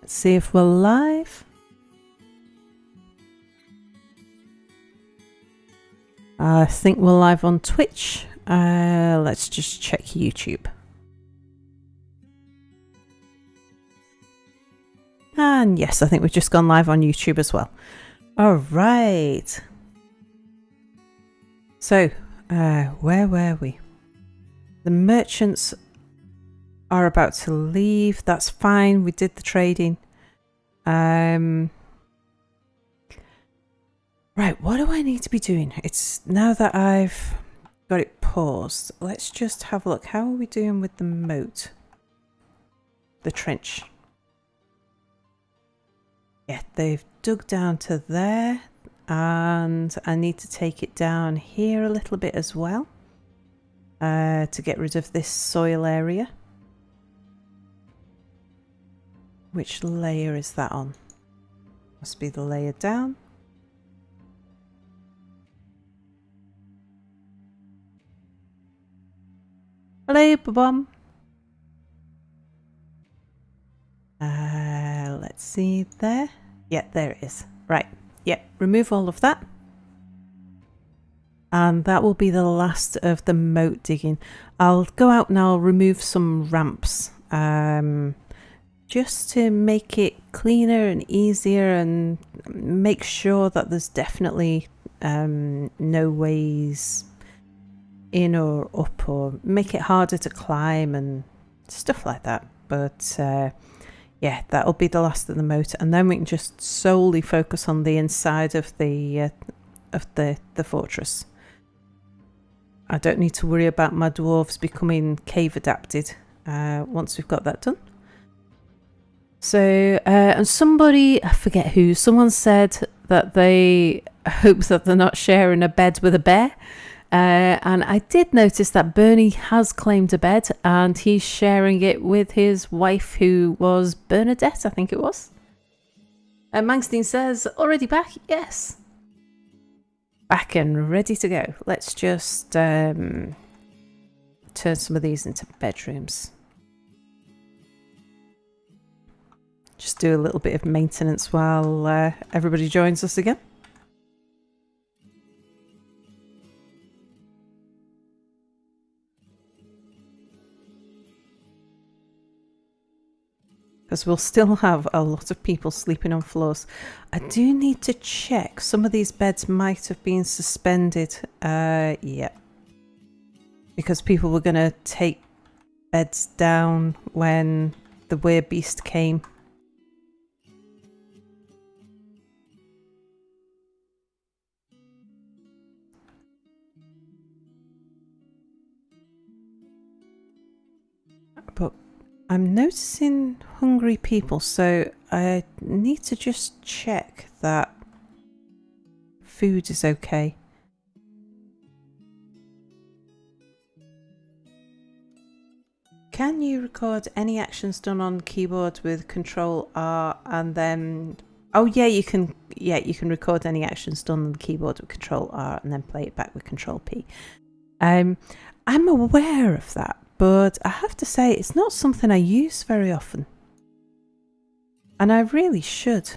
Let's see if we're live. I think we're live on Twitch. Let's just check YouTube. And yes, I think we've just gone live on YouTube as well. All right. So, where were we? The merchants are about to leave. That's fine. We did the trading. Right, what do I need to be doing? It's now that I've got it paused. Let's just have a look. How are we doing with the moat? The trench. Yeah, they've dug down to there. And I need to take it down here a little bit as well. To get rid of this soil area. Which layer is that on? Must be the layer down. Hello, Babom. Let's see there. Yeah, there it is. Right. Yeah, remove all of that. And that will be the last of the moat digging. I'll go out and I'll remove some ramps. Just to make it cleaner and easier and make sure that there's definitely no ways in or up, or make it harder to climb and stuff like that. But yeah, that'll be the last of the moat, and then we can just solely focus on the inside of the fortress. I don't need to worry about my dwarves becoming cave adapted once we've got that done. So, and somebody, I forget who, someone said that they hope that they're not sharing a bed with a bear. And I did notice that Bernie has claimed a bed and he's sharing it with his wife, who was Bernadette, I think it was. And Mangstein says, already back? Yes. Back and ready to go. Let's just turn some of these into bedrooms. Just do a little bit of maintenance while everybody joins us again. Because we'll still have a lot of people sleeping on floors. I do need to check. Some of these beds might have been suspended. Yeah. Because people were going to take beds down when the weird beast came. But I'm noticing hungry people, so I need to just check that food is okay. Can you record any actions done on keyboard with Control R and then... Oh yeah, you can record any actions done on the keyboard with Control R and then play it back with Control P. I'm aware of that. But I have to say, it's not something I use very often. And I really should.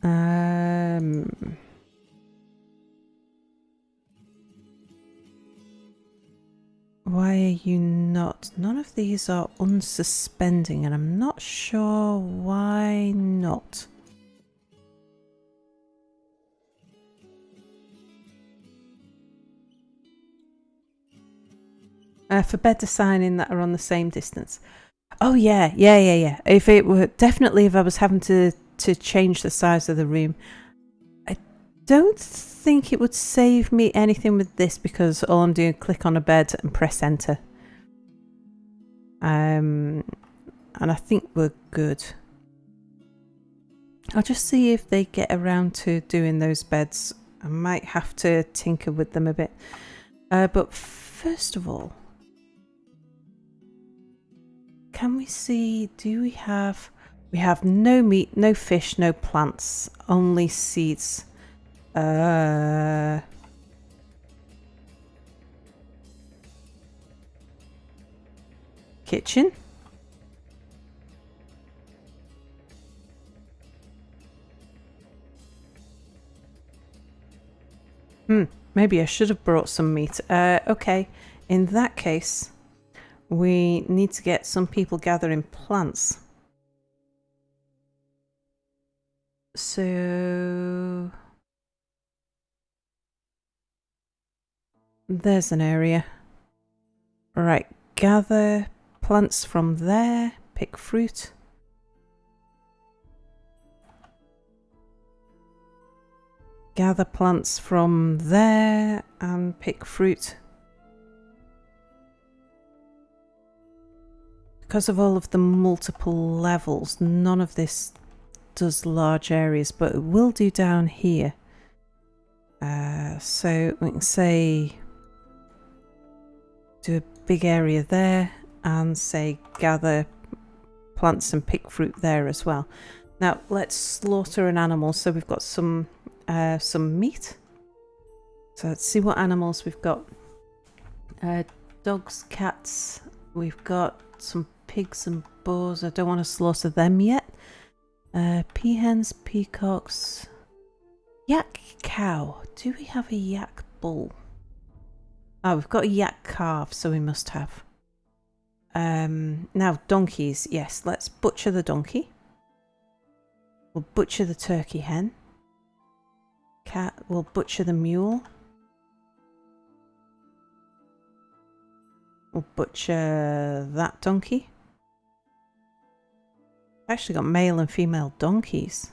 Why are you not? None of these are unsuspending, and I'm not sure why not. For bed designing that are on the same distance. Oh yeah. If it were definitely, if I was having to change the size of the room, I don't think it would save me anything with this, because all I'm doing is click on a bed and press enter. And I think we're good. I'll just see if they get around to doing those beds. I might have to tinker with them a bit. But first of all, can we see, do we have no meat, no fish, no plants, only seeds. Kitchen. Maybe I should have brought some meat. Okay, in that case, we need to get some people gathering plants. So there's an area. Right, gather plants from there, pick fruit. Gather plants from there and pick fruit. Because of all of the multiple levels, none of this does large areas, but it will do down here. So we can say do a big area there and say gather plants and pick fruit there as well. Now let's slaughter an animal. So we've got some meat. So let's see what animals we've got. Dogs, cats. We've got some pigs and boars. I don't want to slaughter them yet. Peahens, peacocks, yak cow. Do we have a yak bull? Oh, we've got a yak calf, so we must have. Now donkeys. Yes, let's butcher the donkey. We'll butcher the turkey hen. Cat. We'll butcher the mule. We'll butcher that donkey. I've actually got male and female donkeys.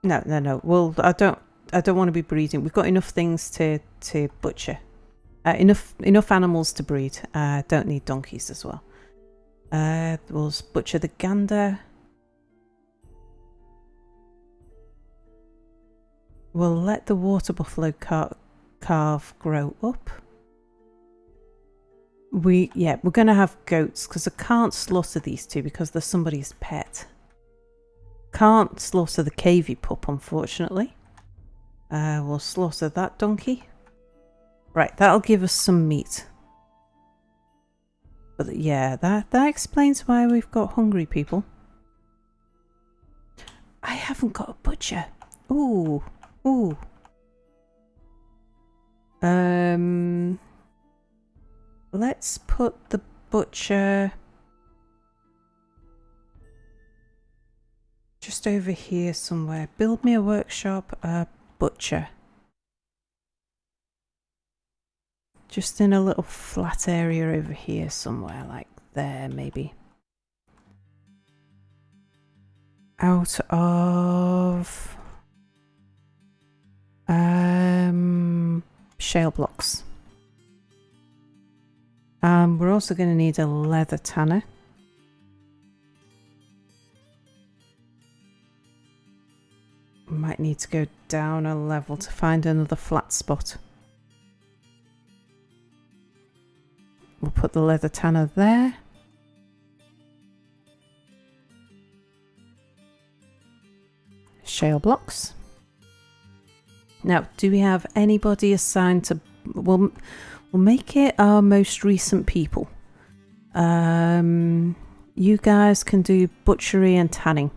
No. Well, I don't want to be breeding. We've got enough things to butcher. Enough animals to breed. Don't need donkeys as well. We'll butcher the gander. We'll let the water buffalo calf grow up. We're going to have goats because I can't slaughter these two because they're somebody's pet. Can't slaughter the cavey pup, unfortunately. We'll slaughter that donkey. Right, that'll give us some meat. But yeah, that explains why we've got hungry people. I haven't got a butcher. Ooh. Let's put the butcher just over here somewhere. Build me a workshop, a butcher. Just in a little flat area over here somewhere, like there maybe. Out of shale blocks. We're also going to need a leather tanner. Might need to go down a level to find another flat spot. We'll put the leather tanner there. Shale blocks. Now, do we have anybody assigned to... We'll make it our most recent people. You guys can do butchery and tanning.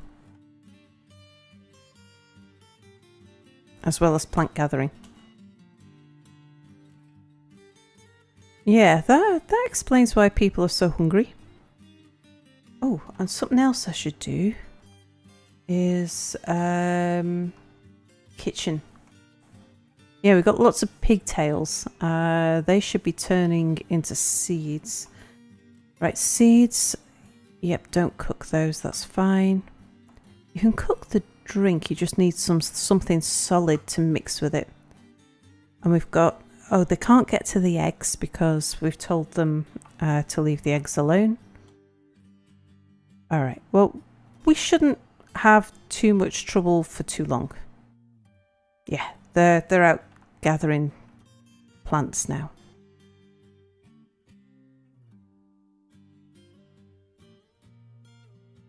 As well as plant gathering. Yeah, that explains why people are so hungry. Oh, and something else I should do is kitchen. Yeah, we've got lots of pigtails. They should be turning into seeds. Right, seeds. Yep, don't cook those. That's fine. You can cook the drink. You just need something solid to mix with it. And we've got... Oh, they can't get to the eggs because we've told them to leave the eggs alone. All right. Well, we shouldn't have too much trouble for too long. Yeah, they're out gathering plants now.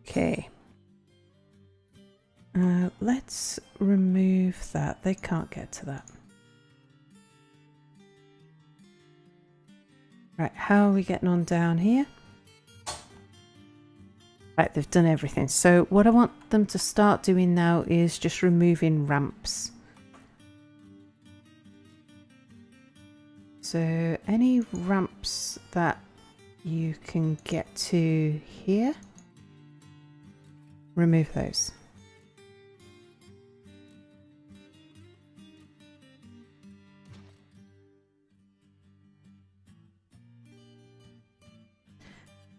Okay. Let's remove that. They can't get to that. Right, how are we getting on down here? Right, they've done everything. So what I want them to start doing now is just removing ramps. So any ramps that you can get to here, remove those.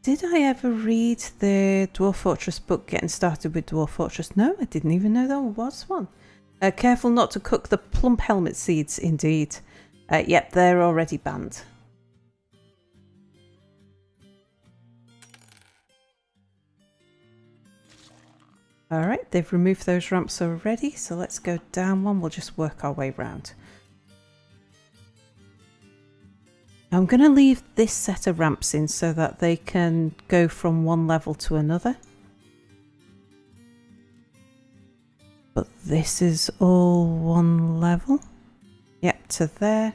Did I ever read the Dwarf Fortress book, Getting Started with Dwarf Fortress? No, I didn't even know there was one. Careful not to cook the plump helmet seeds, indeed. Yep, they're already banned. Alright, they've removed those ramps already, so let's go down one. We'll just work our way round. I'm going to leave this set of ramps in so that they can go from one level to another. But this is all one level. Yep, to there.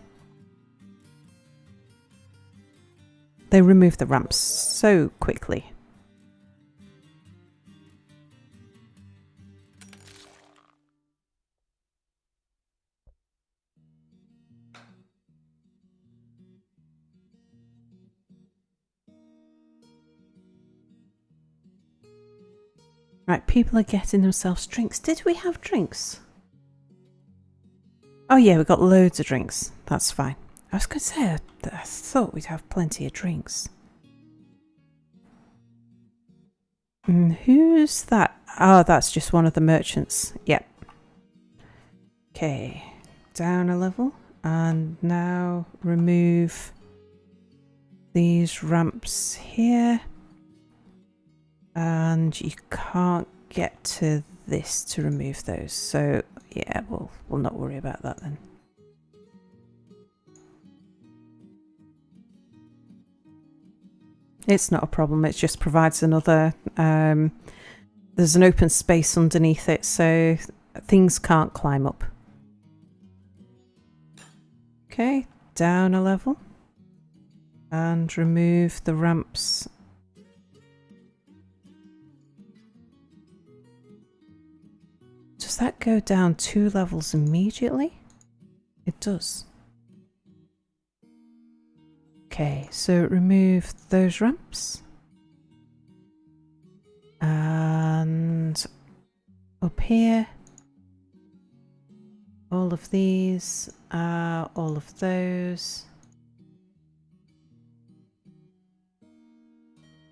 They remove the ramps so quickly. Right, people are getting themselves drinks. Did we have drinks? Oh yeah, we got loads of drinks. That's fine. I was going to say, I thought we'd have plenty of drinks. Who's that? Oh, that's just one of the merchants. Yep. Okay, down a level. And now remove these ramps here. And you can't get to this to remove those. So yeah, we'll not worry about that then. It's not a problem, it just provides another, there's an open space underneath it, so things can't climb up. Okay, down a level. And remove the ramps. Does that go down 2 levels immediately? It does. Okay, so remove those ramps. And up here, all of these, all of those.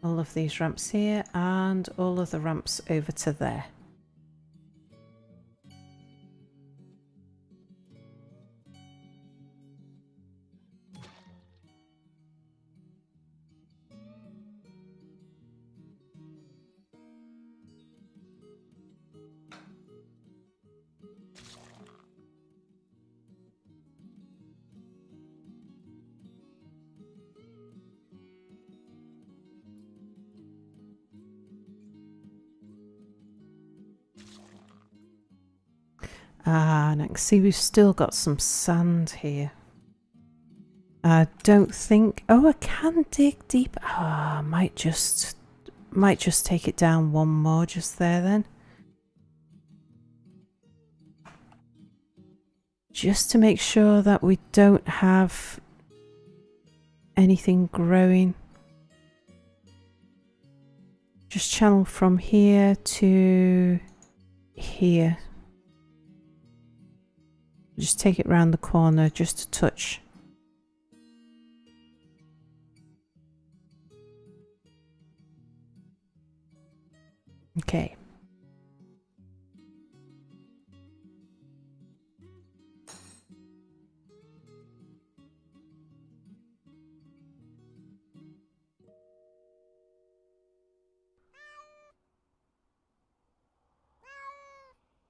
All of these ramps here, and all of the ramps over to there. And I can see we've still got some sand here. I don't think... Oh, I can dig deep. Ah, might just take it down one more just there then. Just to make sure that we don't have anything growing. Just channel from here to here. Just take it round the corner just a touch. Okay.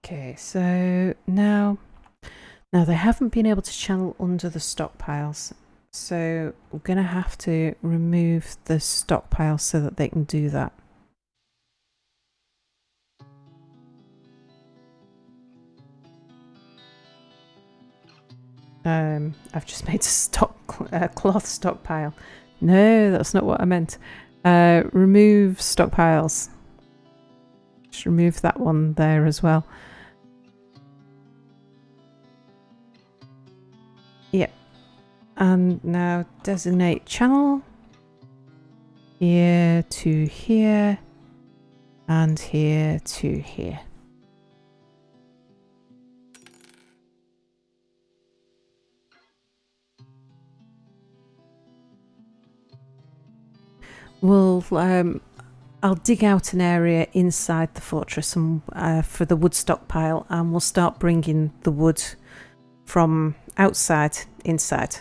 Okay, so now they haven't been able to channel under the stockpiles. So we're going to have to remove the stockpiles so that they can do that. I've just made a cloth stockpile. No, that's not what I meant. Remove stockpiles. Just remove that one there as well. Yep. And now designate channel. Here to here. And here to here. We'll I'll dig out an area inside the fortress and for the wood stockpile, and we'll start bringing the wood from outside inside.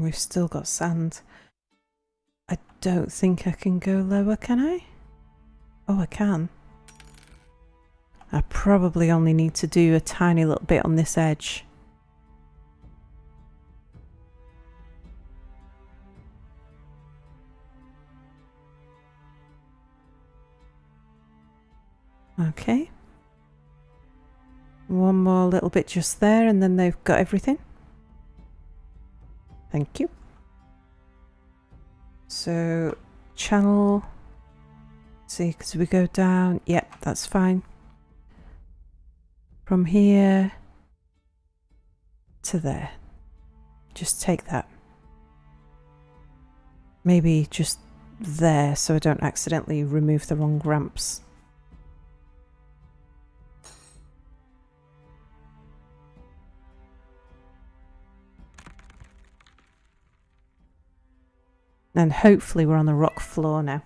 We've still got sand. I don't think I can go lower, can I? Oh, I can. I probably only need to do a tiny little bit on this edge. Okay. One more little bit just there, and then they've got everything. Thank you. So, channel. See, because we go down. Yep, that's fine. From here to there. Just take that. Maybe just there so I don't accidentally remove the wrong ramps. And hopefully we're on the rock floor now.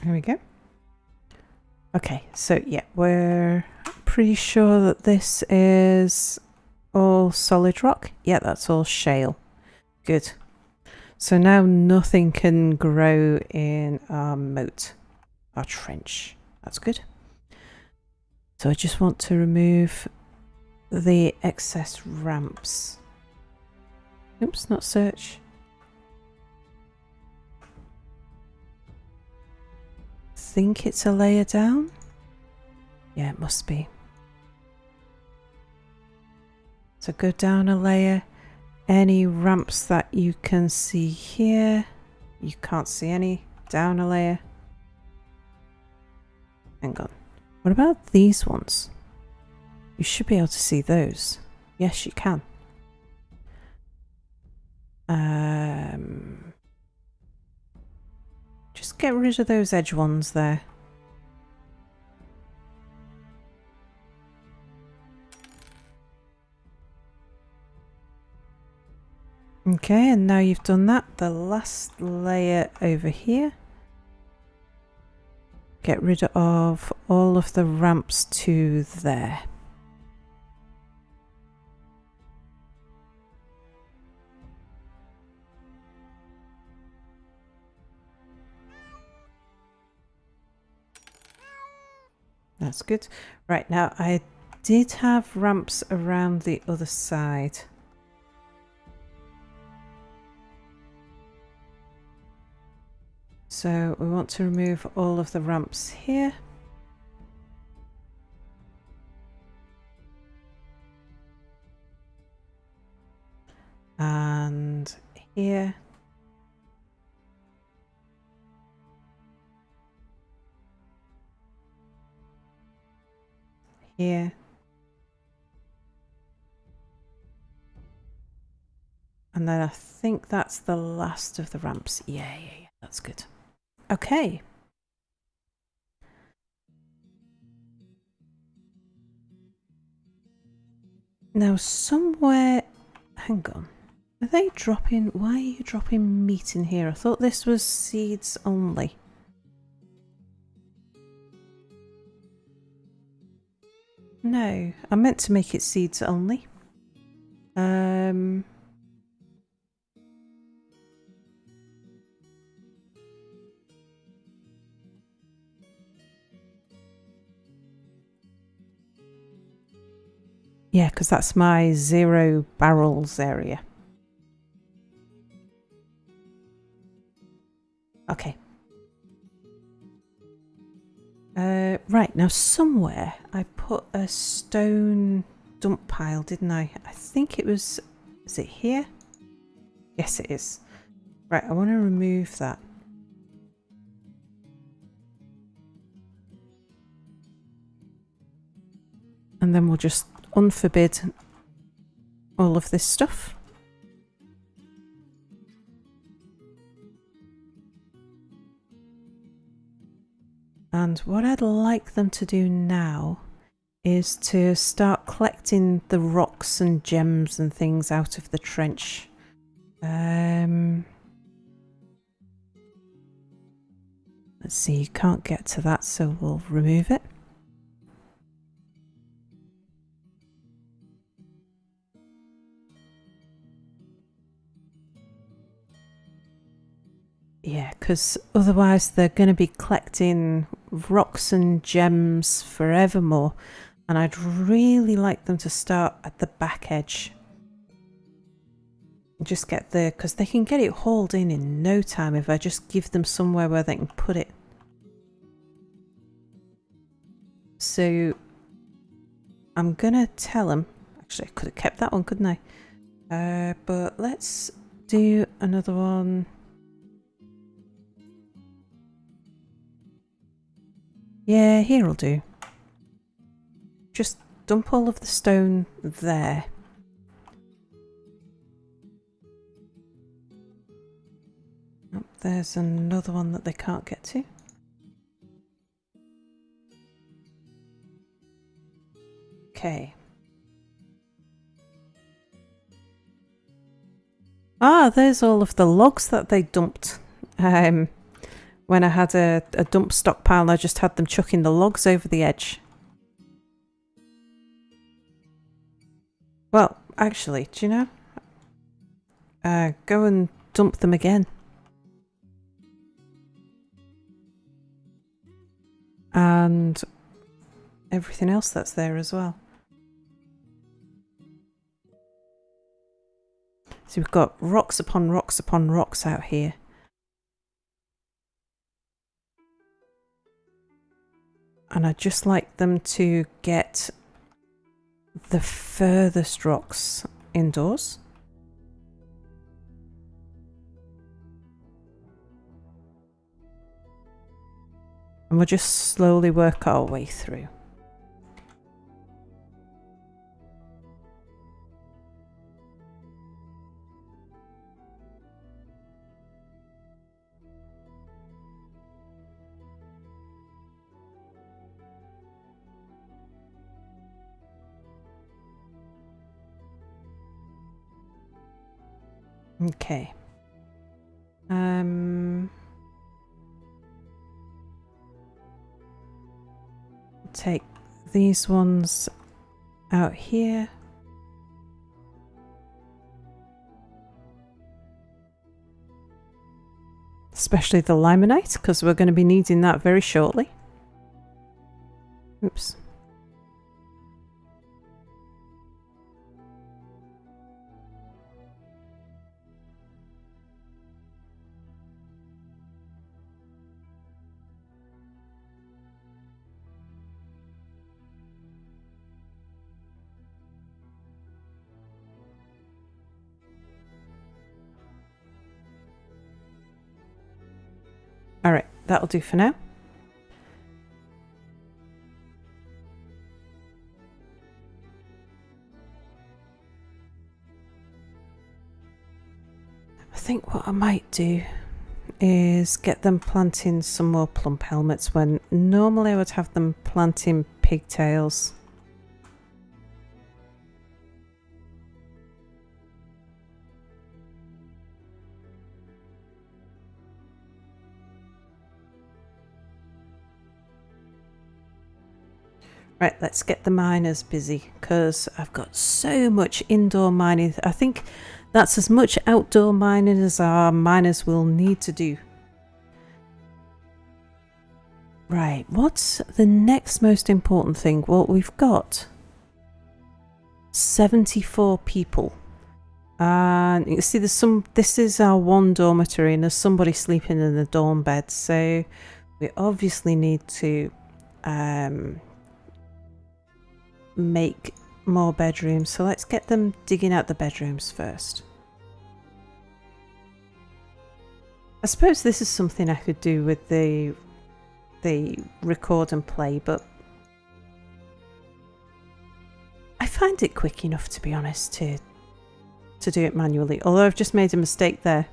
There we go. Okay, so yeah, we're pretty sure that this is all solid rock. Yeah, that's all shale. Good. So now nothing can grow in our moat, our trench. That's good. So I just want to remove the excess ramps. Oops, not search. Think it's a layer down? Yeah, it must be. So go down a layer. Any ramps that you can see here, you can't see any. Down a layer. Hang on. What about these ones? You should be able to see those. Yes, you can. Just get rid of those edge ones there. Okay, and now you've done that, the last layer over here. Get rid of all of the ramps to there. That's good. Right, now I did have ramps around the other side. So we want to remove all of the ramps here. And here. Here. And then I think that's the last of the ramps. Yeah, that's good. Okay. Now somewhere, hang on. Are they dropping, why are you dropping meat in here? I thought this was seeds only. No, I meant to make it seeds only. Yeah, because that's my 0 barrels area. Okay. Right, now somewhere I put a stone dump pile, didn't I? I think it was... Is it here? Yes, it is. Right, I want to remove that. And then we'll just unforbid all of this stuff. And what I'd like them to do now is to start collecting the rocks and gems and things out of the trench. Let's see, you can't get to that, so we'll remove it. Yeah, because otherwise they're going to be collecting rocks and gems forevermore. And I'd really like them to start at the back edge. Just get there, because they can get it hauled in no time if I just give them somewhere where they can put it. So I'm going to tell them... Actually, I could have kept that one, couldn't I? But let's do another one. Yeah, here'll do. Just dump all of the stone there. Oh, there's another one that they can't get to. Okay. Ah, there's all of the logs that they dumped. When I had a dump stockpile, I just had them chucking the logs over the edge. Well, actually, do you know? Go and dump them again. And everything else that's there as well. So we've got rocks upon rocks upon rocks out here. And I'd just like them to get the furthest rocks indoors. And we'll just slowly work our way through. Okay. Take these ones out here. Especially the limonite, because we're going to be needing that very shortly. Oops. Alright, that'll do for now. think what I might do is get them planting some more plump helmets when normally I would have them planting pigtails. Right, let's get the miners busy because I've got so much indoor mining. I think that's as much outdoor mining as our miners will need to do. Right, what's the next most important thing? Well, we've got 74 people. And you can see this is our one dormitory and there's somebody sleeping in the dorm bed. So we obviously need to make more bedrooms, so let's get them digging out the bedrooms first. I suppose this is something I could do with the record and play, but I find it quick enough, to be honest, to do it manually, although I've just made a mistake there.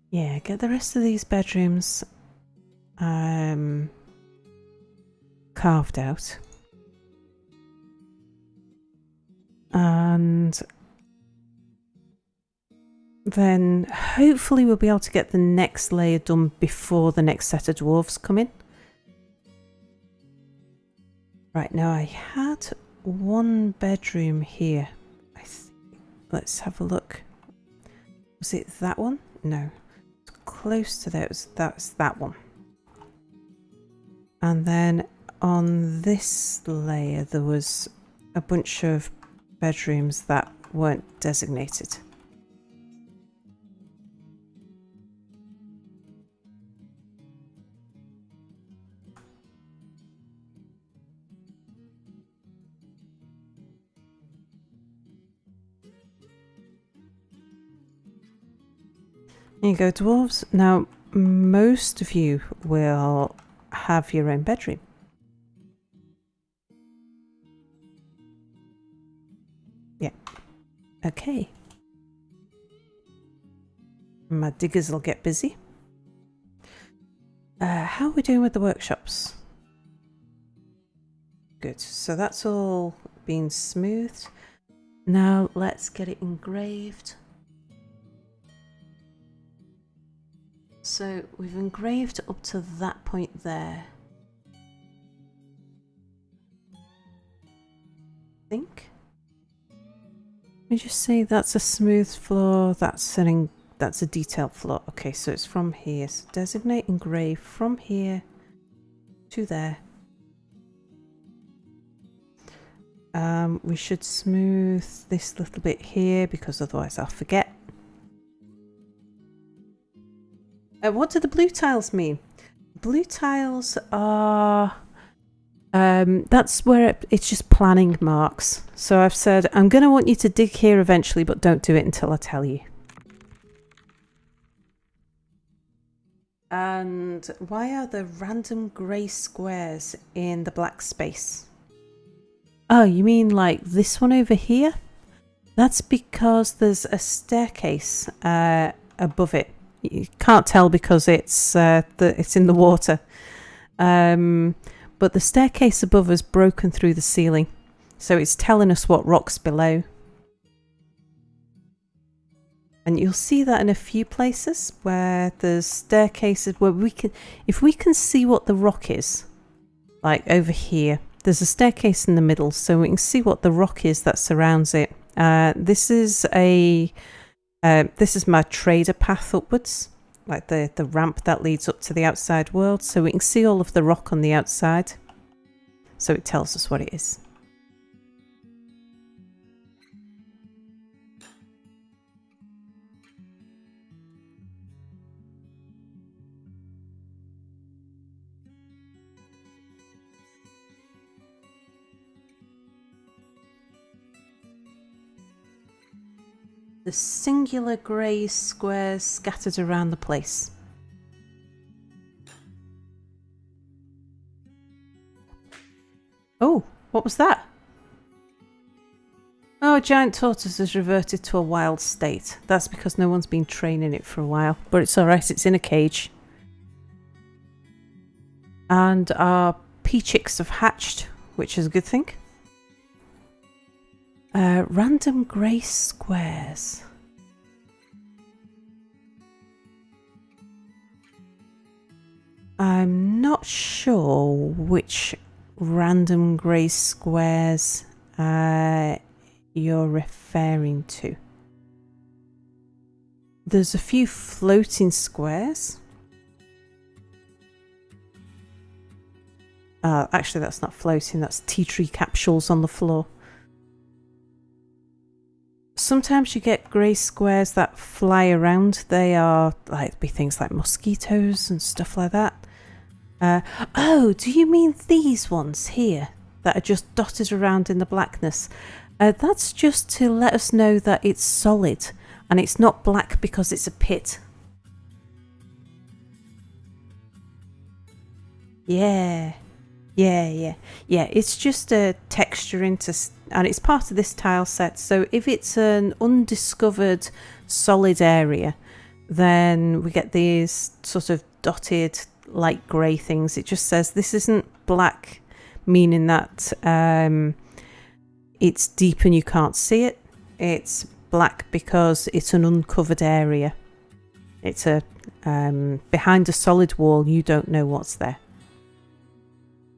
Yeah, get the rest of these bedrooms carved out. And then hopefully we'll be able to get the next layer done before the next set of dwarves come in. Right, now I had one bedroom here. Let's have a look. Was it that one? No. Close to that. That's that one. And then on this layer there was a bunch of bedrooms that weren't designated. There you go, dwarves. Now, most of you will have your own bedroom. Yeah. Okay. My diggers will get busy. How are we doing with the workshops? Good. So that's all been smoothed. Now let's get it engraved. So we've engraved up to that point there. I think. Let me just say that's a smooth floor. That's a detailed floor. Okay, so it's from here. So designate engrave from here to there. We should smooth this little bit here because otherwise I'll forget. What do the blue tiles mean? Blue tiles are that's where it's just planning marks. So I've said I'm going to want you to dig here eventually, but don't do it until I tell you. And why are there random grey squares in the black space? Oh, you mean like this one over here? That's because there's a staircase above it. You can't tell because it's in the water. But the staircase above is broken through the ceiling. So it's telling us what rock's below. And you'll see that in a few places where there's staircases where if we can see what the rock is, like over here, there's a staircase in the middle, so we can see what the rock is that surrounds it. This is my trader path upwards, like the ramp that leads up to the outside world, so we can see all of the rock on the outside. So it tells us what it is. The singular grey squares scattered around the place. Oh, what was that? Oh, a giant tortoise has reverted to a wild state. That's because no one's been training it for a while. But it's alright, it's in a cage. And our pea chicks have hatched, which is a good thing. Random grey squares. I'm not sure which random grey squares you're referring to. There's a few floating squares. Actually, that's not floating, that's tea tree capsules on the floor. Sometimes you get grey squares that fly around. They are like be things like mosquitoes and stuff like that. Oh, do you mean these ones here that are just dotted around in the blackness? That's just to let us know that it's solid and it's not black because it's a pit. Yeah. Yeah, it's just a texture and it's part of this tile set. So if it's an undiscovered solid area, then we get these sort of dotted light grey things. It just says this isn't black, meaning that it's deep and you can't see it. It's black because it's an uncovered area. It's a behind a solid wall, you don't know what's there.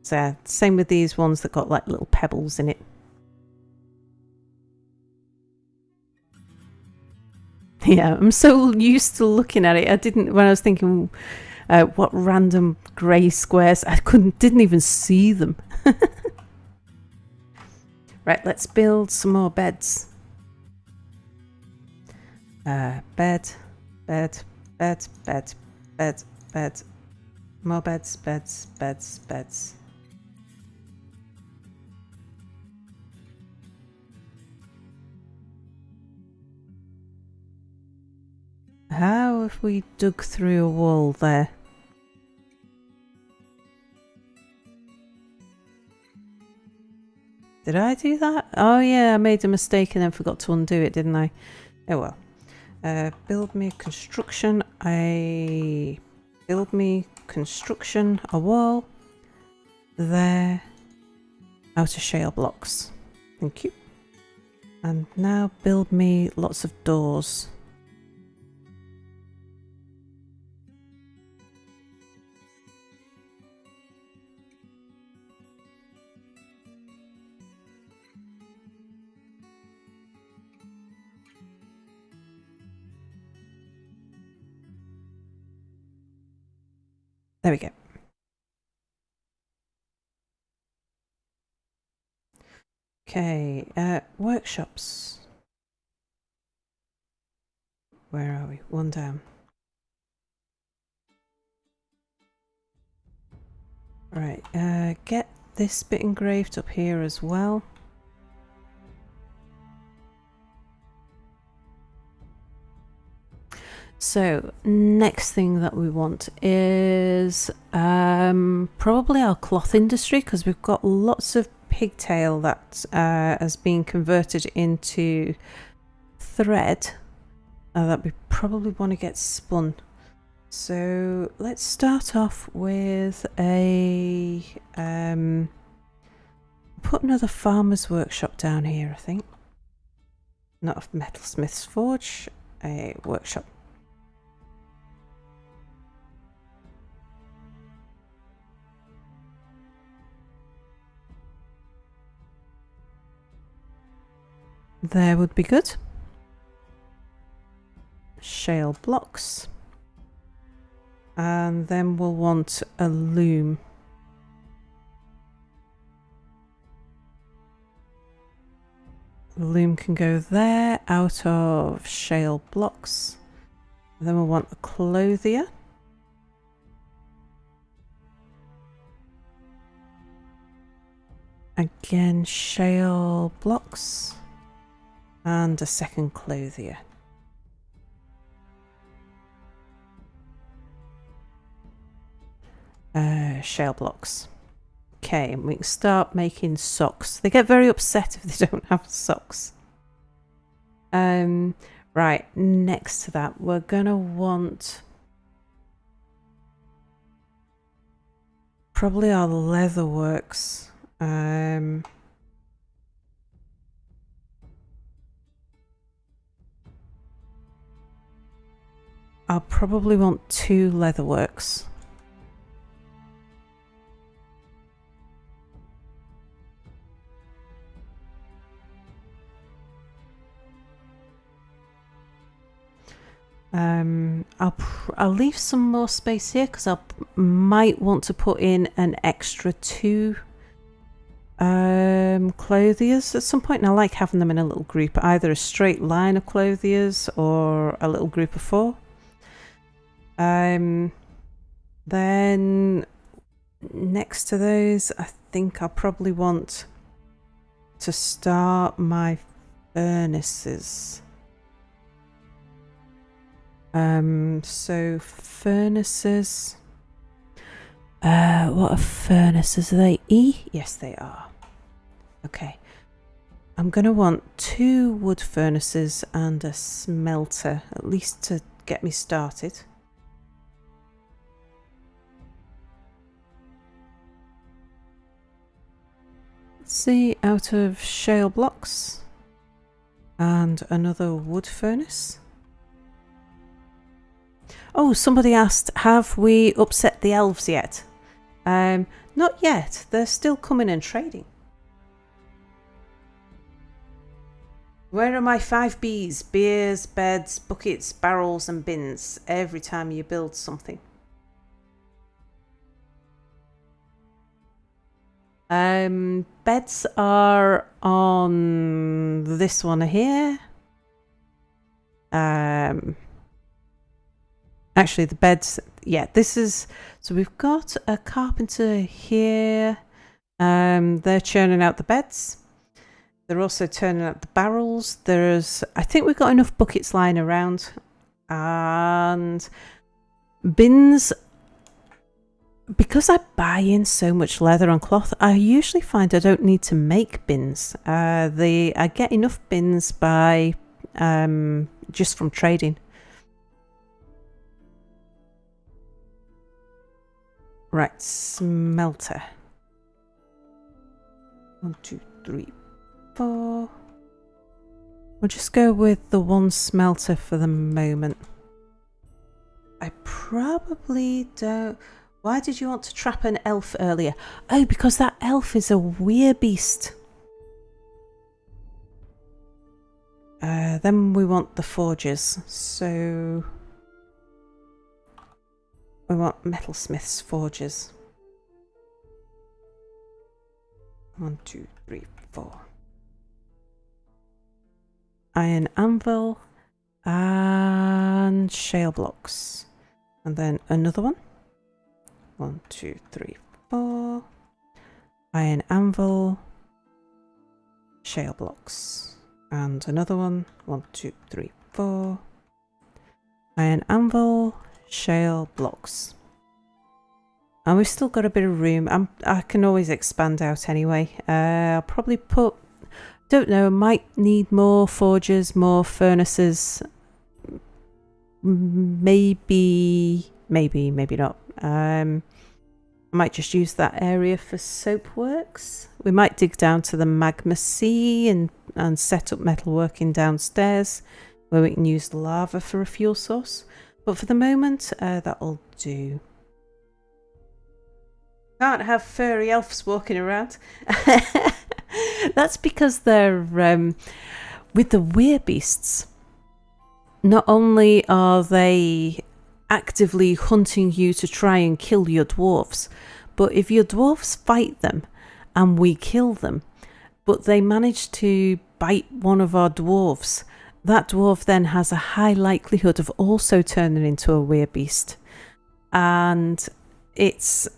So, same with these ones that got like little pebbles in it. Yeah, I'm so used to looking at it. I didn't, when I was thinking what random grey squares, I didn't even see them. Right, let's build some more beds. Bed. More beds. How have we dug through a wall there? Did I do that? Oh yeah, I made a mistake and then forgot to undo it, didn't I? Oh well. Build me construction. Build me construction, a wall. There. Out of shale blocks. Thank you. And now build me lots of doors. There we go. Okay, workshops. Where are we? One down. Right, get this bit engraved up here as well. So, next thing that we want is probably our cloth industry, because we've got lots of pigtail that has been converted into thread that we probably want to get spun. So let's start off with a put another farmer's workshop down here, I think. Not a metalsmith's forge, a workshop. There would be good. Shale blocks. And then we'll want a loom. The loom can go there out of shale blocks. And then we'll want a clothier. Again, shale blocks. And a second clothier. shale blocks. Okay, and we can start making socks. They get very upset if they don't have socks. Right, next to that, we're gonna want probably our leather works. I'll probably want 2 leather works. I'll leave some more space here because I might want to put in an extra 2 clothiers at some point, and I like having them in a little group, either a straight line of clothiers or a little group of 4. Then next to those, I think I'll probably want to start my furnaces. So furnaces. What are furnaces? Are they E? Yes, they are. Okay. I'm going to want 2 wood furnaces and a smelter, at least to get me started. Let's see, out of shale blocks and another wood furnace. Oh, somebody asked, have we upset the elves yet? Not yet. They're still coming and trading. Where are my 5 Bs? Beers, beds, buckets, barrels and bins every time you build something. Beds are on this one here. Actually, the beds, yeah, this is, so we've got a carpenter here. They're churning out the beds. They're also turning out the barrels. I think we've got enough buckets lying around. And bins, because I buy in so much leather and cloth, I usually find I don't need to make bins. I get enough bins by just from trading. Right, smelter. 1, 2, 3, 4. We'll just go with the 1 smelter for the moment. I probably don't... Why did you want to trap an elf earlier? Oh, because that elf is a weirbeast. Then we want the forges. So... we want metalsmiths forges. 1, 2, 3, 4. Iron anvil and shale blocks. And then another one. 1, 2, 3, 4. Iron anvil, shale blocks. And another one. 1, 2, 3, 4. Iron anvil, shale blocks. And we've still got a bit of room. I can always expand out anyway. I'll probably put, don't know, might need more forges, more furnaces. Maybe not. I might just use that area for soap works. We might dig down to the magma sea and set up metalworking downstairs where we can use lava for a fuel source. But for the moment, that'll do. Can't have furry elves walking around. That's because they're with the weirbeasts. Not only are they actively hunting you to try and kill your dwarves, but if your dwarves fight them and we kill them, but they manage to bite one of our dwarves, that dwarf then has a high likelihood of also turning into a weirbeast. And it's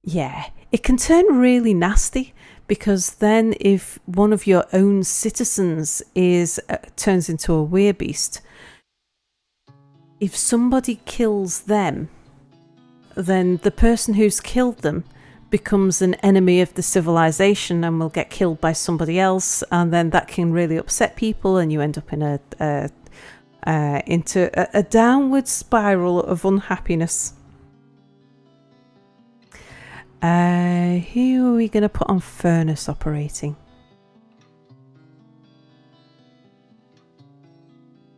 yeah, it can turn really nasty, because then if one of your own citizens turns into a weirbeast, if somebody kills them, then the person who's killed them becomes an enemy of the civilization and will get killed by somebody else, and then that can really upset people, and you end up in into a downward spiral of unhappiness. Who are we going to put on furnace operating?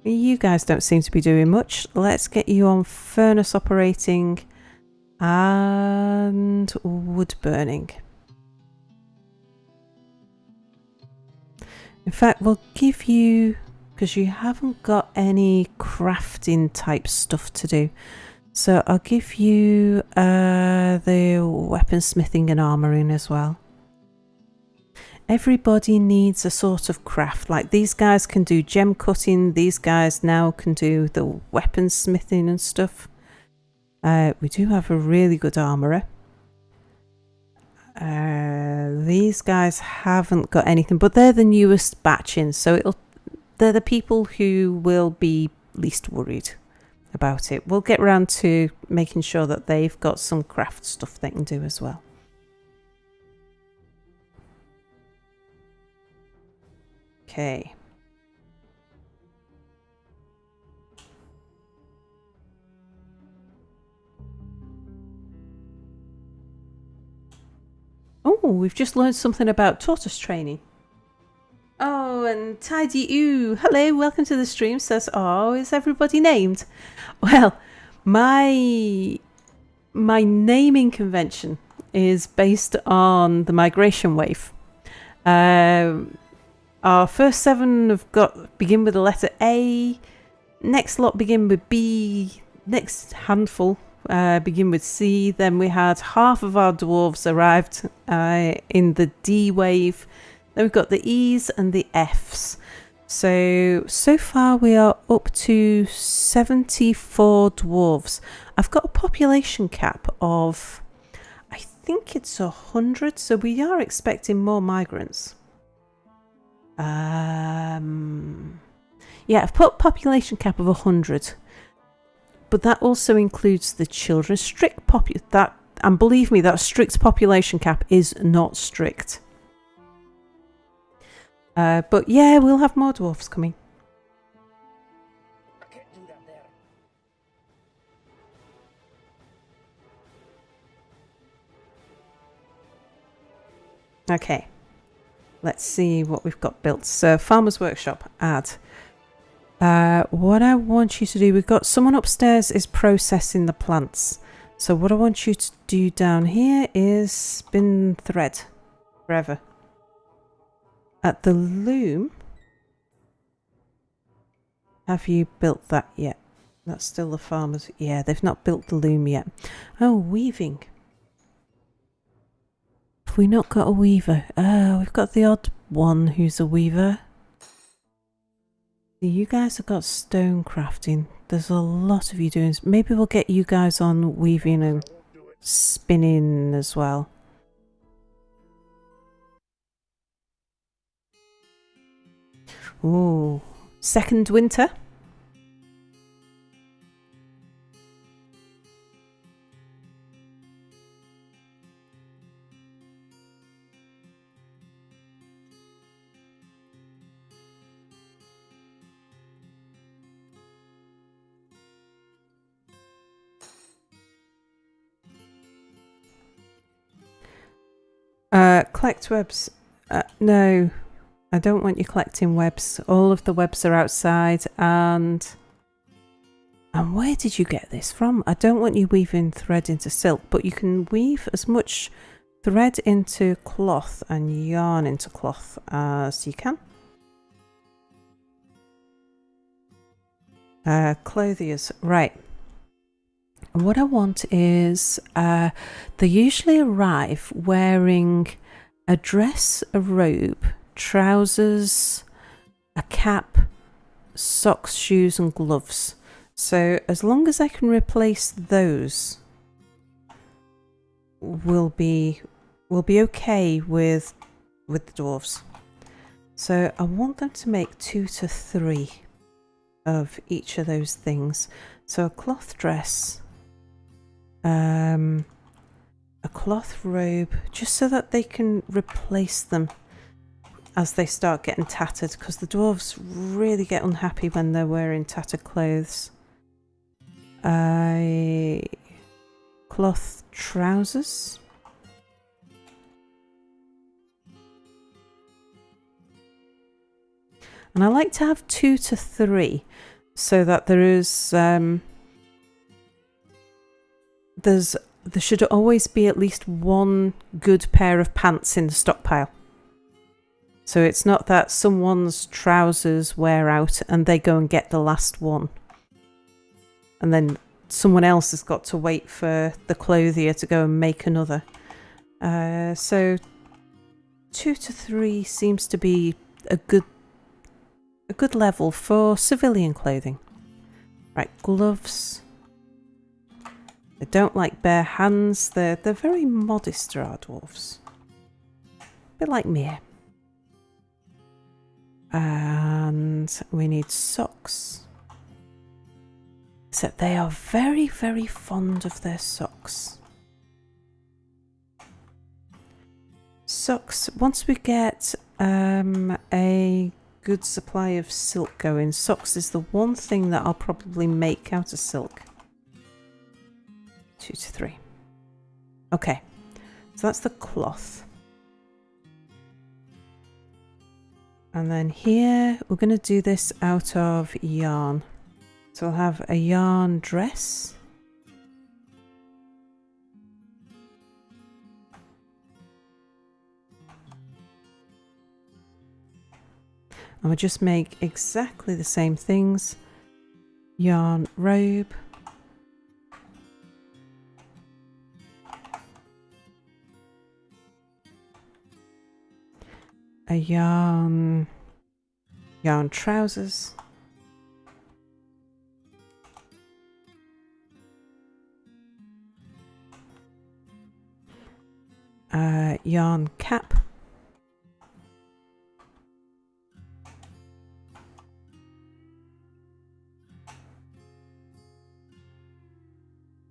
You guys don't seem to be doing much. Let's get you on furnace operating and wood burning. In fact, we'll give you, because you haven't got any crafting type stuff to do, so I'll give you the weaponsmithing and armoring as well. Everybody needs a sort of craft. Like these guys can do gem cutting, these guys now can do the weaponsmithing and stuff. We do have a really good armourer. These guys haven't got anything, but they're the newest batch in, so they're the people who will be least worried about it. We'll get around to making sure that they've got some craft stuff they can do as well. Okay. Oh, we've just learned something about tortoise training. Oh, and Tidy Ooh, hello, welcome to the stream, says, oh, is everybody named? Well, my naming convention is based on the migration wave. Our first 7 begin with the letter A, next lot begin with B, next handful begin with C, then we had half of our dwarves arrived in the D wave, then we've got the E's and the F's. So far we are up to 74 dwarves. I've got a population cap of, I think it's 100, so we are expecting more migrants. Yeah, I've put population cap of 100, but that also includes the children. And believe me, that strict population cap is not strict. But yeah, we'll have more dwarfs coming. I can't do that there. Okay, let's see what we've got built. So Farmer's Workshop, add. What I want you to do, we've got someone upstairs is processing the plants. So what I want you to do down here is spin thread forever. At the loom, have you built that yet? That's still the farmers. Yeah, they've not built the loom yet. Oh, weaving. Have we not got a weaver? We've got the odd one who's a weaver. You guys have got stone crafting. There's a lot of you doing. Maybe we'll get you guys on weaving and spinning as well. Ooh, second winter. Collect webs. No, I don't want you collecting webs. All of the webs are outside. And where did you get this from? I don't want you weaving thread into silk, but you can weave as much thread into cloth and yarn into cloth as you can. Clothiers, right. And what I want is they usually arrive wearing a dress, a robe, trousers, a cap, socks, shoes and gloves. So as long as I can replace those, we'll be okay with the dwarves. So I want them to make 2 to 3 of each of those things. So a cloth dress a cloth robe, just so that they can replace them as they start getting tattered, because the dwarves really get unhappy when they're wearing tattered clothes. Cloth trousers. And I like to have 2 to 3 so that there should always be at least one good pair of pants in the stockpile. So it's not that someone's trousers wear out and they go and get the last one. And then someone else has got to wait for the clothier to go and make another. So 2 to 3 seems to be a good level for civilian clothing. Right, gloves. They don't like bare hands. They're very modest, our dwarves. A bit like me. And we need socks. So they are very, very fond of their socks. Socks, once we get a good supply of silk going, socks is the one thing that I'll probably make out of silk. 2 to 3. Okay, so that's the cloth. And then here we're going to do this out of yarn. So I'll have a yarn dress. And we'll just make exactly the same things. Yarn robe. A yarn trousers. Yarn cap.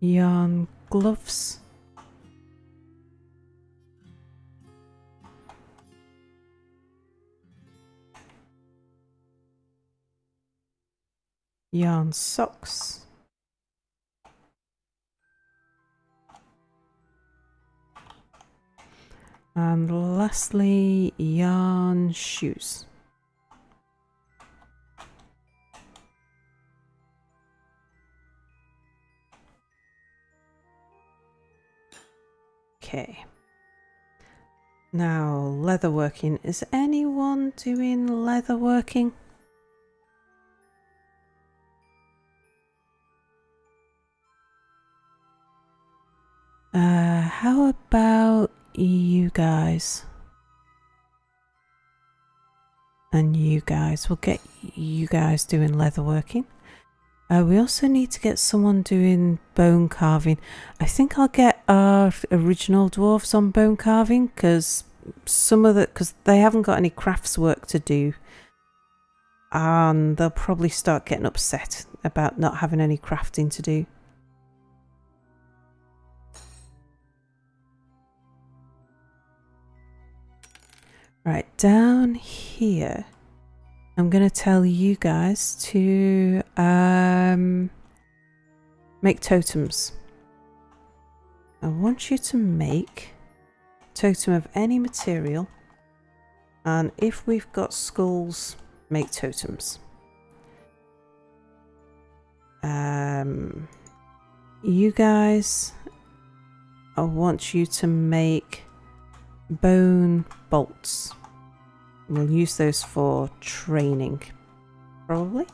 Yarn gloves. Yarn socks. And lastly, yarn shoes. Okay. Now, leatherworking. Is anyone doing leatherworking? How about you guys? And you guys. We'll get you guys doing leatherworking. We also need to get someone doing bone carving. I think I'll get our original dwarves on bone carving, because they haven't got any crafts work to do, and they'll probably start getting upset about not having any crafting to do. Right, down here, I'm going to tell you guys to make totems. I want you to make a totem of any material, and if we've got skulls, make totems. You guys, I want you to make bone bolts. We'll use those for training, probably.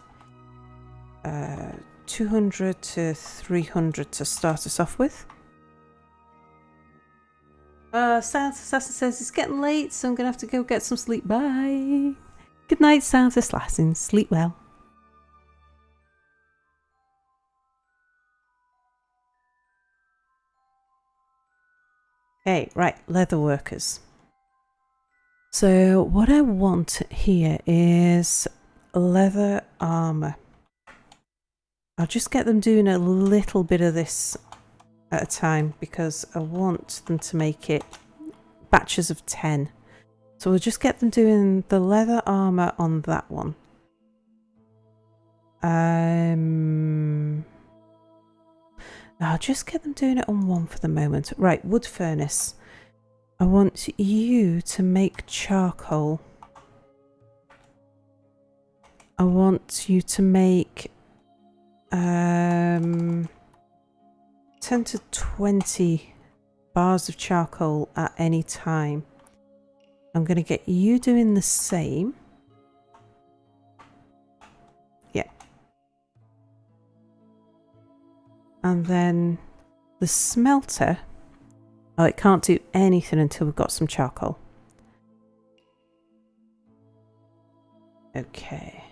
200 to 300 to start us off with. South Assassin says it's getting late, so I'm going to have to go get some sleep. Bye. Good night, South Assassin. Sleep well. Okay, right, leather workers. So what I want here is leather armor. I'll just get them doing a little bit of this at a time because I want them to make it batches of 10. So we'll just get them doing the leather armour on that one. I'll just get them doing it on one for the moment. Right, wood furnace. I want you to make charcoal. I want you to make 10 to 20 bars of charcoal at any time. I'm going to get you doing the same. Yeah. And then the smelter. Oh, it can't do anything until we've got some charcoal. Okay.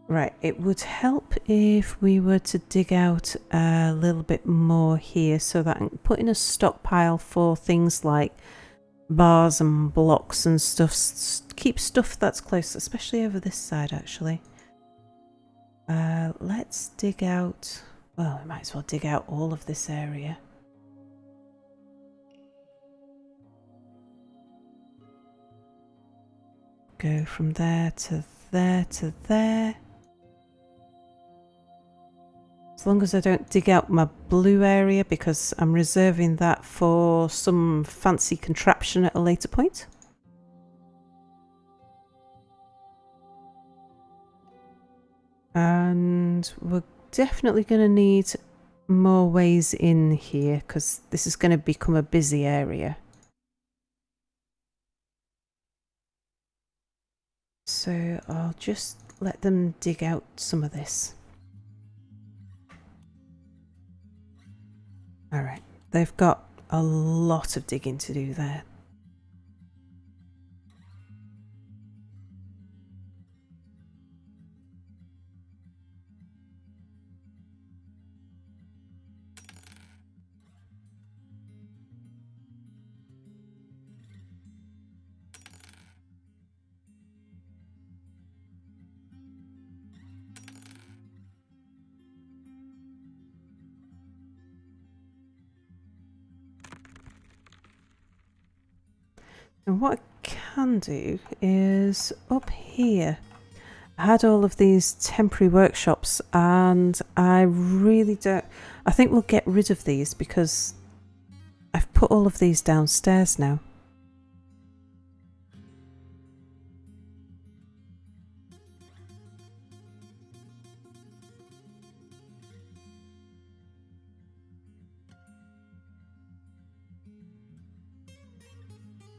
Right, it would help if we were to dig out a little bit more here so that I can put in a stockpile for things like bars and blocks and stuff. Keep stuff that's close, especially over this side actually. Let's dig out, well, we might as well dig out all of this area. Go from there to there to there. As long as I don't dig out my blue area because I'm reserving that for some fancy contraption at a later point. And we're definitely going to need more ways in here because this is going to become a busy area. So I'll just let them dig out some of this. Alright, they've got a lot of digging to do there. And what I can do is up here, I had all of these temporary workshops and I really don't, I think we'll get rid of these because I've put all of these downstairs now.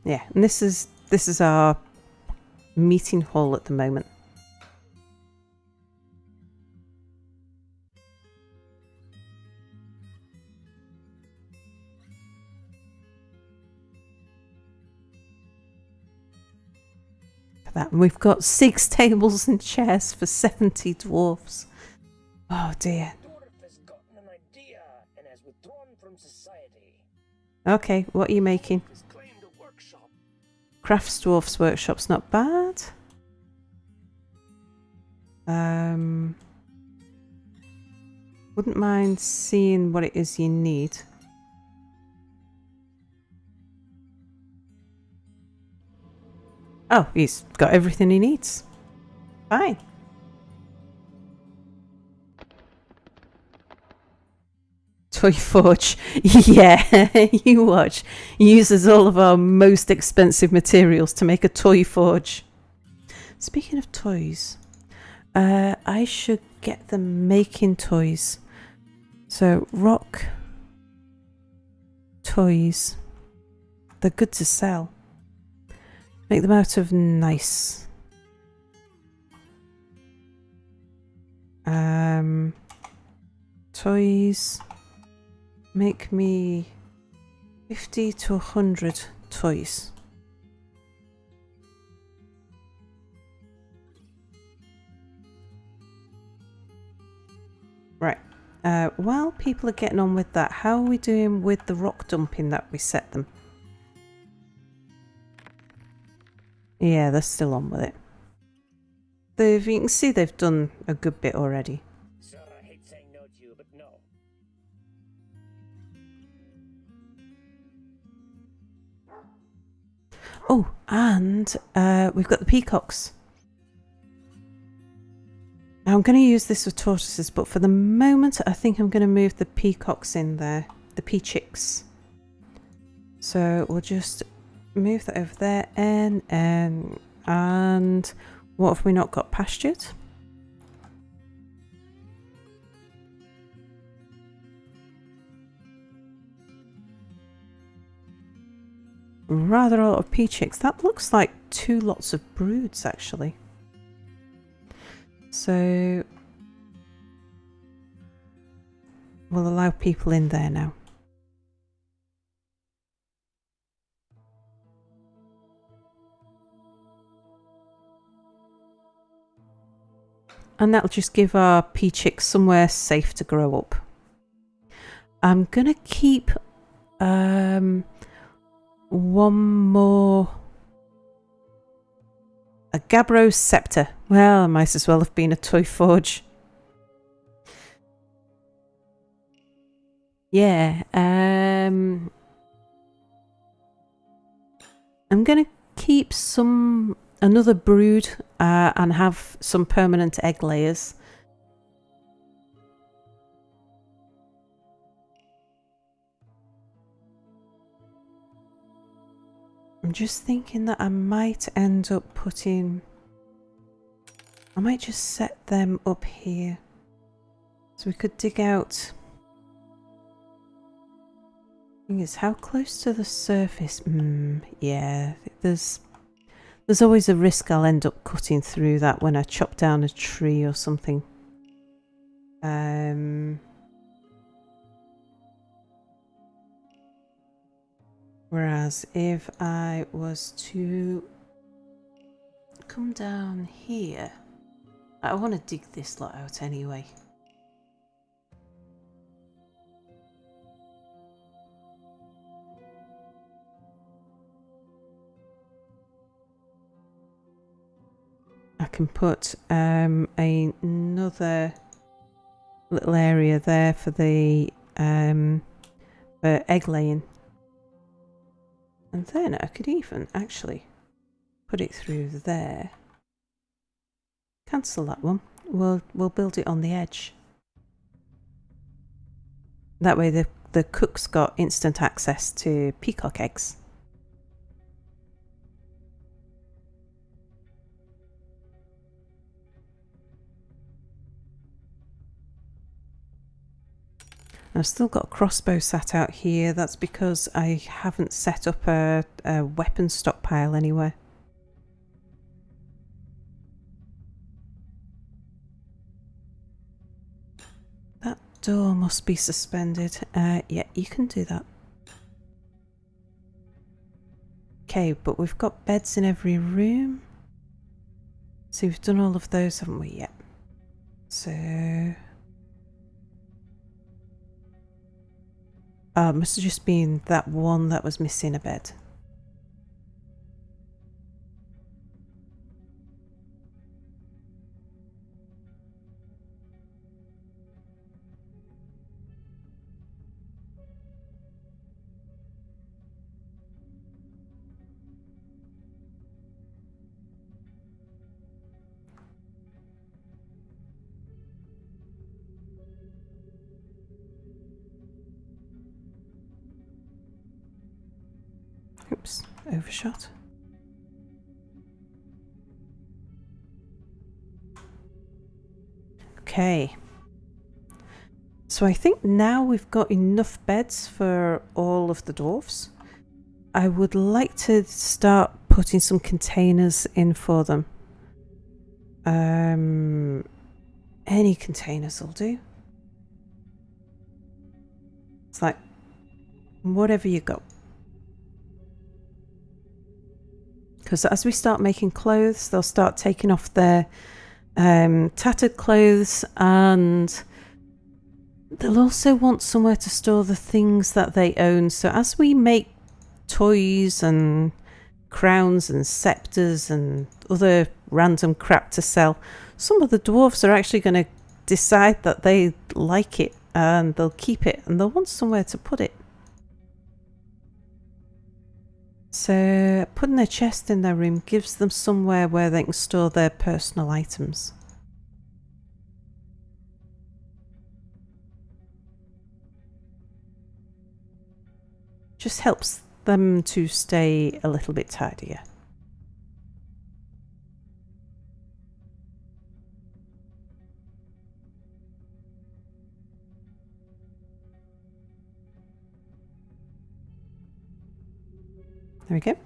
Yeah, and this is our meeting hall at the moment. That. And we've got 6 tables and chairs for 70 dwarfs. Oh dear. Dwarf has gotten an idea and has withdrawn from society. Okay, what are you making? Has claimed a workshop. Crafts Dwarf's workshop's not bad. Wouldn't mind seeing what it is you need. Oh, he's got everything he needs. Fine. Toy Forge. Yeah, you watch. He uses all of our most expensive materials to make a toy forge. Speaking of toys, I should get them making toys. So, rock toys. They're good to sell. Make them out of nice. Toys. Make me 50 to 100 toys. Right. While people are getting on with that, how are we doing with the rock dumping that we set them? Yeah, they're still on with it. You can see they've done a good bit already. Sir, I hate saying no to you, but no. Oh, and we've got the peacocks. Now I'm going to use this for tortoises, but for the moment I think I'm going to move the peacocks in there. The pea-chicks. So we'll just move that over there and what have we not got pastured? Rather a lot of pea-chicks. That looks like 2 lots of broods actually. So we'll allow people in there now. And that'll just give our pea chicks somewhere safe to grow up. I'm gonna keep one more, a Gabbro scepter. Well, it might as well have been a toy forge. Yeah, I'm gonna keep another brood and have some permanent egg layers. I'm just thinking that I might end up putting, I might just set them up here. So we could dig out. Thing is, how close to the surface? Yeah, there's always a risk I'll end up cutting through that when I chop down a tree or something. Whereas if I was to come down here, I want to dig this lot out anyway. I can put another little area there for the for egg laying, and then I could even actually put it through there. Cancel that one. We'll build it on the edge. That way the cook's got instant access to peacock eggs. I've still got a crossbow sat out here. That's because I haven't set up a weapon stockpile anywhere. That door must be suspended. Yeah, you can do that. Okay, but we've got beds in every room. So we've done all of those, haven't we? Yep. So... oh, it must have just been that one that was missing a bed. Oops, overshot. Okay. So I think now we've got enough beds for all of the dwarfs. I would like to start putting some containers in for them. Any containers will do. It's like whatever you got. Because as we start making clothes, they'll start taking off their tattered clothes, and they'll also want somewhere to store the things that they own. So as we make toys and crowns and scepters and other random crap to sell, some of the dwarves are actually going to decide that they like it and they'll keep it and they'll want somewhere to put it. So putting a chest in their room gives them somewhere where they can store their personal items. Just helps them to stay a little bit tidier. There we go.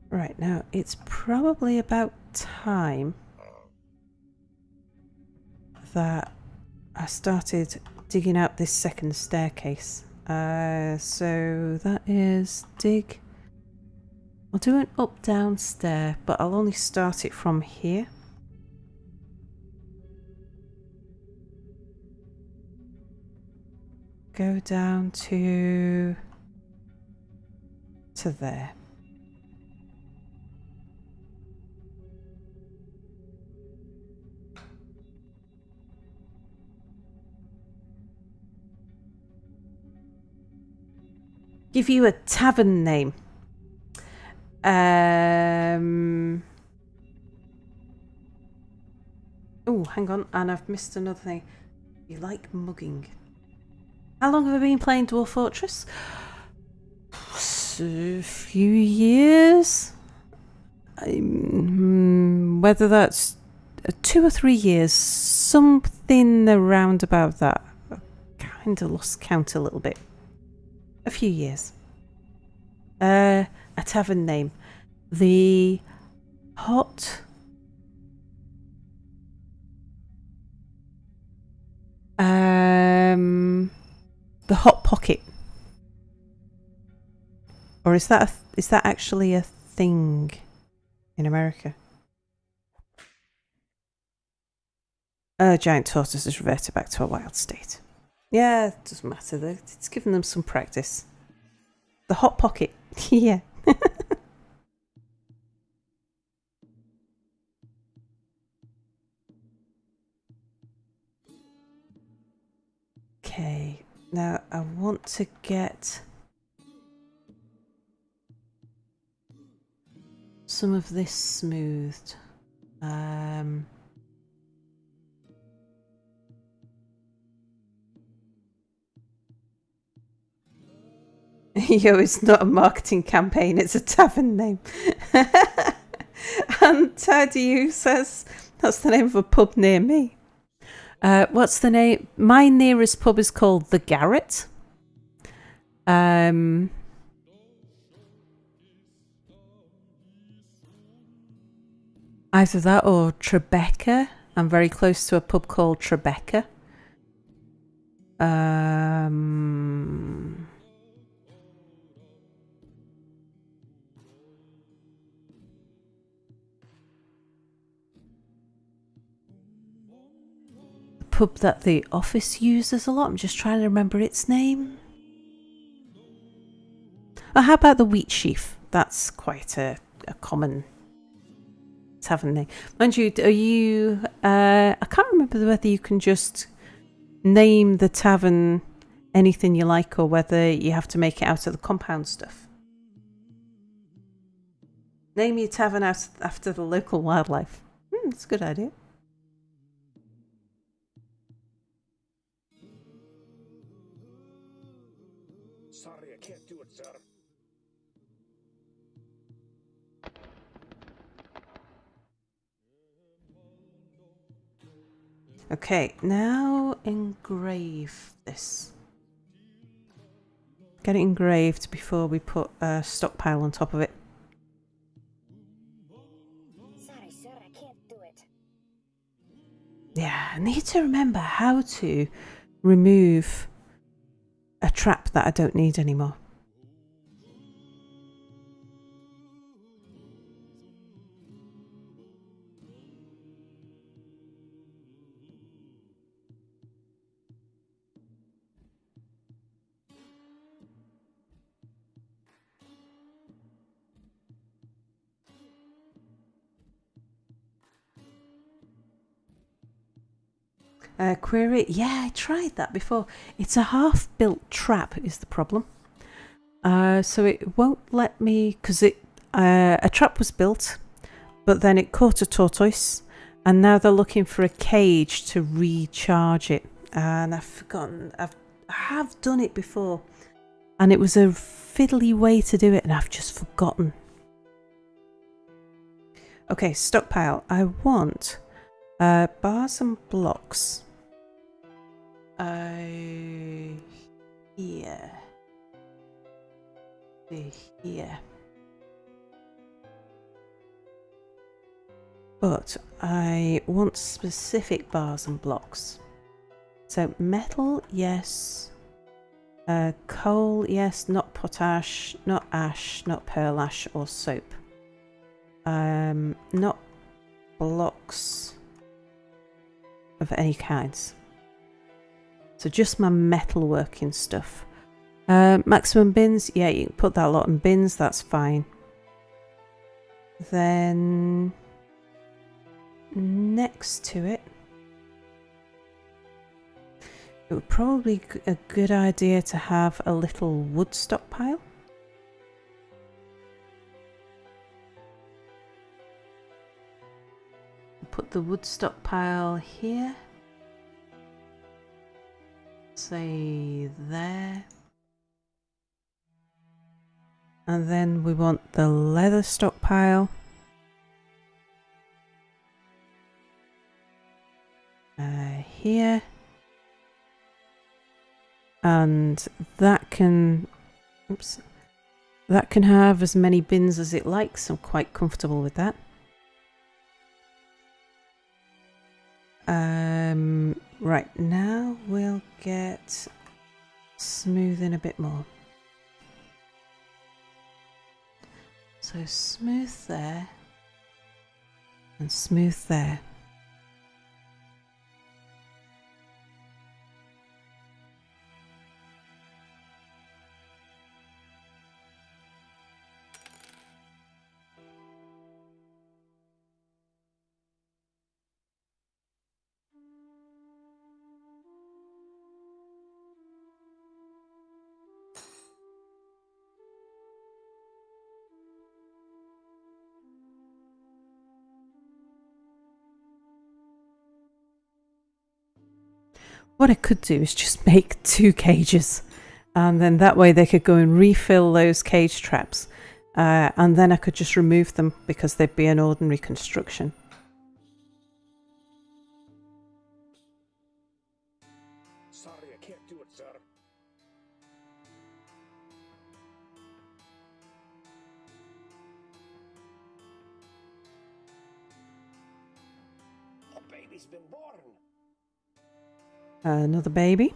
Right, now it's probably about time that I started digging out this second staircase. So that is dig. I'll do an up-down stair, but I'll only start it from here. Go down to there. Give you a tavern name. Oh, hang on, and I've missed another thing. You like mugging. How long have I been playing Dwarf Fortress? A few years. Whether that's 2 or 3 years, something around about that. I kind of lost count a little bit. A few years. A tavern name. The Hot... the Hot Pocket. Or is that actually a thing in America? A giant tortoise has reverted back to a wild state. Yeah, it doesn't matter though. It's given them some practice. The Hot Pocket. Yeah. Okay. Now I want to get some of this smoothed. Yo, it's not a marketing campaign, it's a tavern name. And Tadeu says that's the name of a pub near me. What's the name? My nearest pub is called The Garret. Either that or Tribeca. I'm very close to a pub called Tribeca. The pub that the office uses a lot. I'm just trying to remember its name. Oh, how about the Wheat Sheaf? That's quite a common tavern name. Mind you, are you... I can't remember whether you can just name the tavern anything you like or whether you have to make it out of the compound stuff. Name your tavern after the local wildlife. That's a good idea. Sorry, I can't do it, sir. Okay, now engrave this. Get it engraved before we put a stockpile on top of it. Sorry, sir, I can't do it. Yeah, I need to remember how to remove a trap that I don't need anymore. Query. Yeah, I tried that before. It's a half-built trap is the problem. So it won't let me, because a trap was built, but then it caught a tortoise, and now they're looking for a cage to recharge it. And I've forgotten. I have done it before, and it was a fiddly way to do it, and I've just forgotten. Okay, stockpile. I want bars and blocks. Here. Here. But I want specific bars and blocks. So metal, yes. Coal, yes. Not potash, not ash, not pearl ash or soap. Not blocks of any kinds. So just my metalworking stuff. Maximum bins, yeah, you can put that lot in bins, that's fine. Then next to it, it would probably be a good idea to have a little wood stockpile. Put the wood stockpile here. Say there. And then we want the leather stockpile. Here. And that can, oops, that can have as many bins as it likes. I'm quite comfortable with that. Right, now we'll get smoothing a bit more. So smooth there and smooth there. What I could do is just make 2 cages, and then that way they could go and refill those cage traps, and then I could just remove them because they'd be an ordinary construction. Sorry, I can't do it, sir. A baby's been born. Another baby.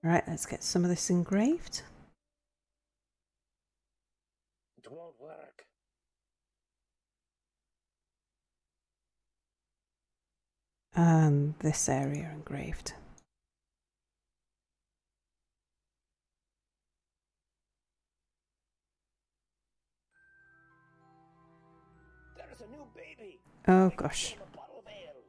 Right, let's get some of this engraved. It won't work. And this area engraved. There's a new baby. Oh gosh. A bottle of ale.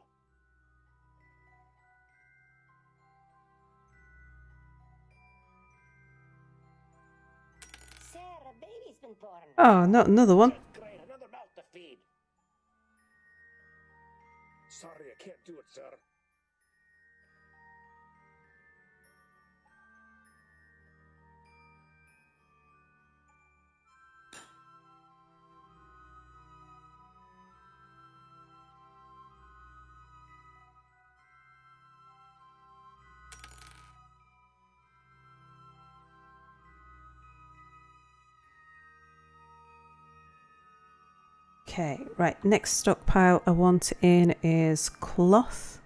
Sir, a baby's been born. Oh, not another one. Great, another mouth to feed. Sorry, I can't do it, sir. Okay, right, next stockpile I want in is cloth.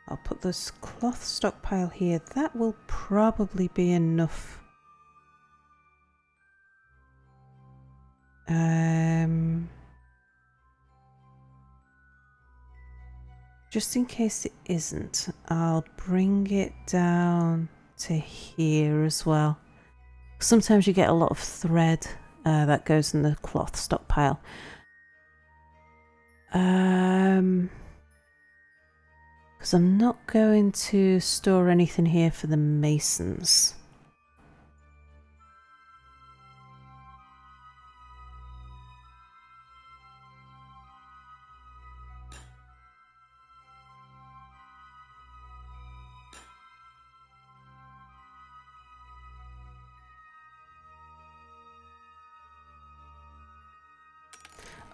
I'll put this cloth stockpile here. That will probably be enough. Just in case it isn't, I'll bring it down to here as well. Sometimes you get a lot of thread that goes in the cloth stockpile. Because I'm not going to store anything here for the masons.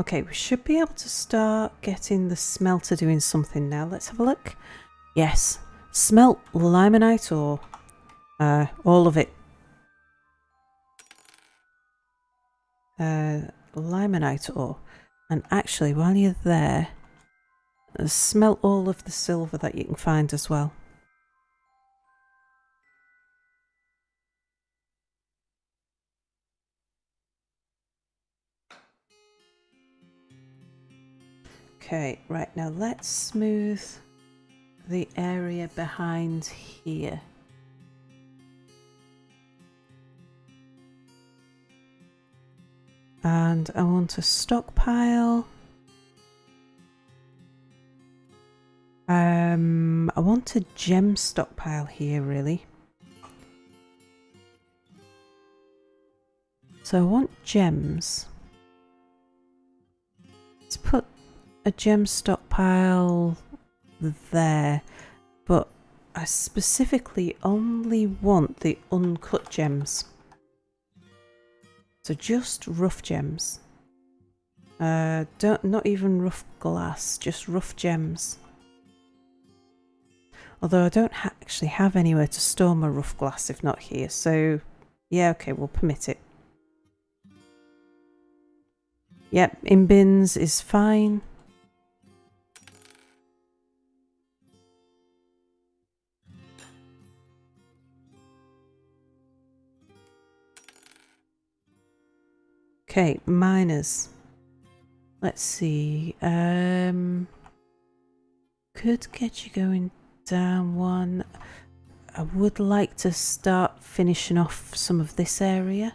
Okay, we should be able to start getting the smelter doing something now. Let's have a look. Yes, smelt limonite ore. All of it. Limonite ore. And actually, while you're there, smelt all of the silver that you can find as well. Okay, right, now let's smooth the area behind here. And I want a stockpile. I want a gem stockpile here, really. So I want gems. Let's put a gem stockpile there, but I specifically only want the uncut gems. So just rough gems. Not even rough glass, just rough gems. Although I don't actually have anywhere to store my rough glass if not here, so yeah, okay, we'll permit it. Yep, in bins is fine. Okay, miners. Let's see. Could get you going down one. I would like to start finishing off some of this area.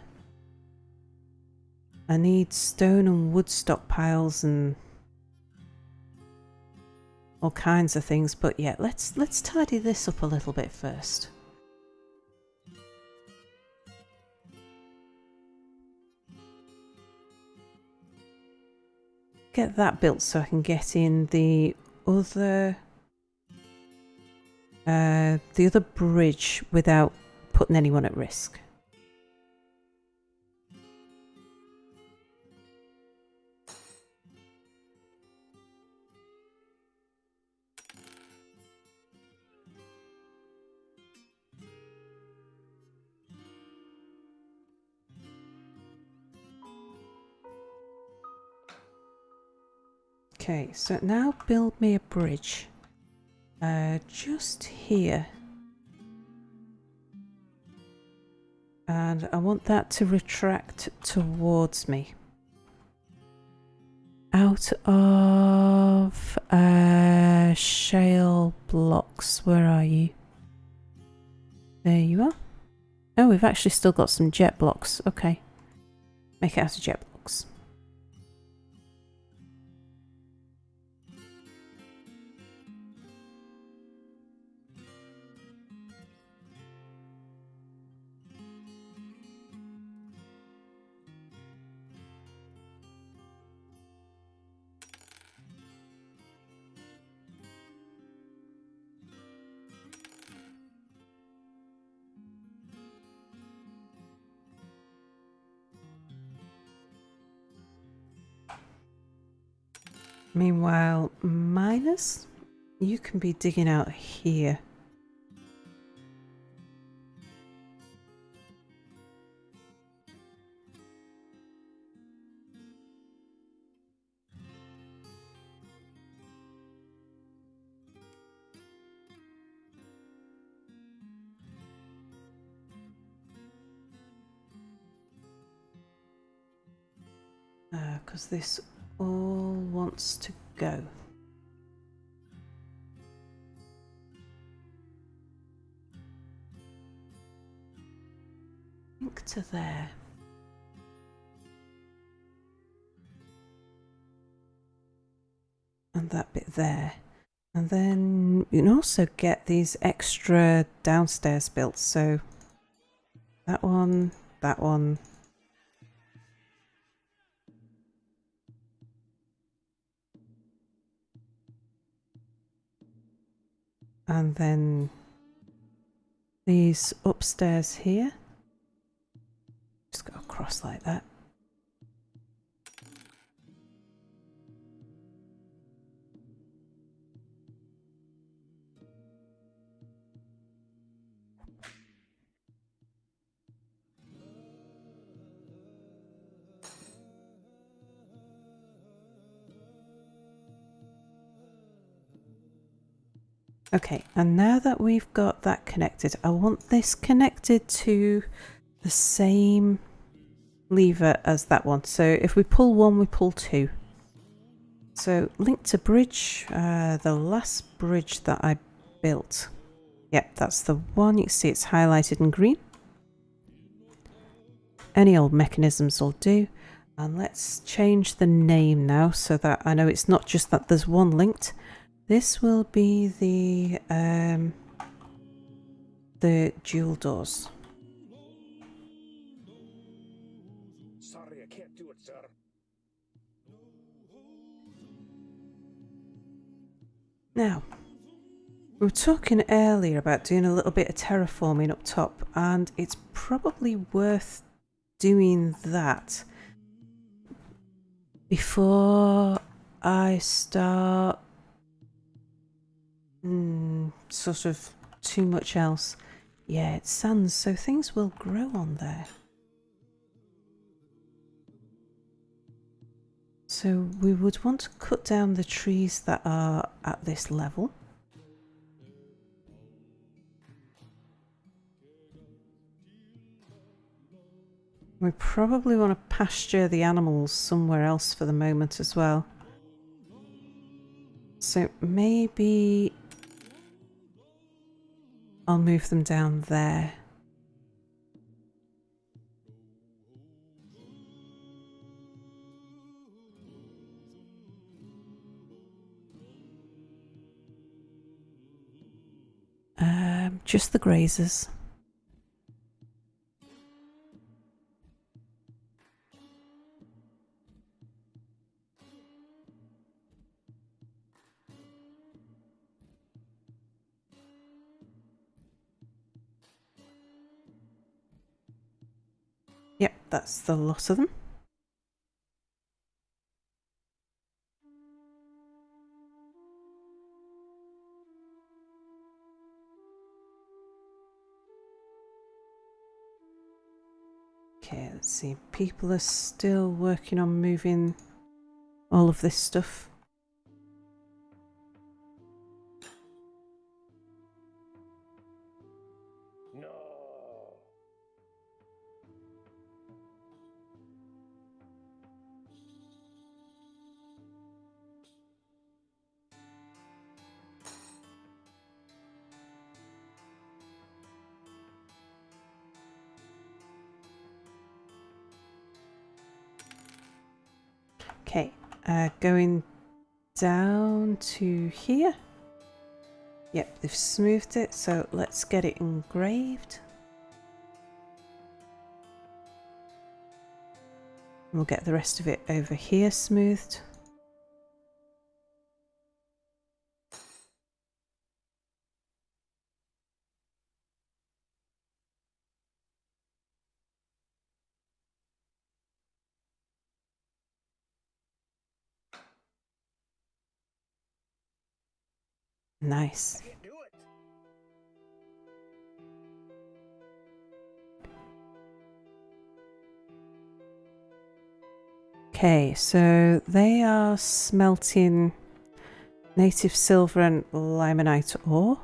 I need stone and wood stockpiles and all kinds of things, but yeah, let's tidy this up a little bit first. Get that built so I can get in the other bridge without putting anyone at risk. Okay, so now build me a bridge. Just here. And I want that to retract towards me. Out of shale blocks. Where are you? There you are. Oh, we've actually still got some jet blocks. Okay. Make it out of jet blocks. Meanwhile, miners, you can be digging out here. Because this all wants to go. link to there. And that bit there. And then you can also get these extra downstairs built. So that one, that one. And then these upstairs here. Just go across like that. Okay, and now that we've got that connected, I want this connected to the same lever as that one. So if we pull one, we pull two. So link to bridge, the last bridge that I built. Yep, that's the one. You can see it's highlighted in green. Any old mechanisms will do. And let's change the name now so that I know it's not just that there's one linked. This will be the dual doors. Sorry, I can't do it, sir. Now, we were talking earlier about doing a little bit of terraforming up top, and it's probably worth doing that before I start sort of too much else. Yeah, it's sands, so things will grow on there. So we would want to cut down the trees that are at this level. We probably want to pasture the animals somewhere else for the moment as well. So maybe I'll move them down there. Just the grazers. Yep, that's the lot of them. Okay, let's see. People are still working on moving all of this stuff. No. Okay, going down to here. Yep, they've smoothed it, so let's get it engraved. We'll get the rest of it over here smoothed. Nice. I can't do it. Okay, so they are smelting native silver and limonite ore.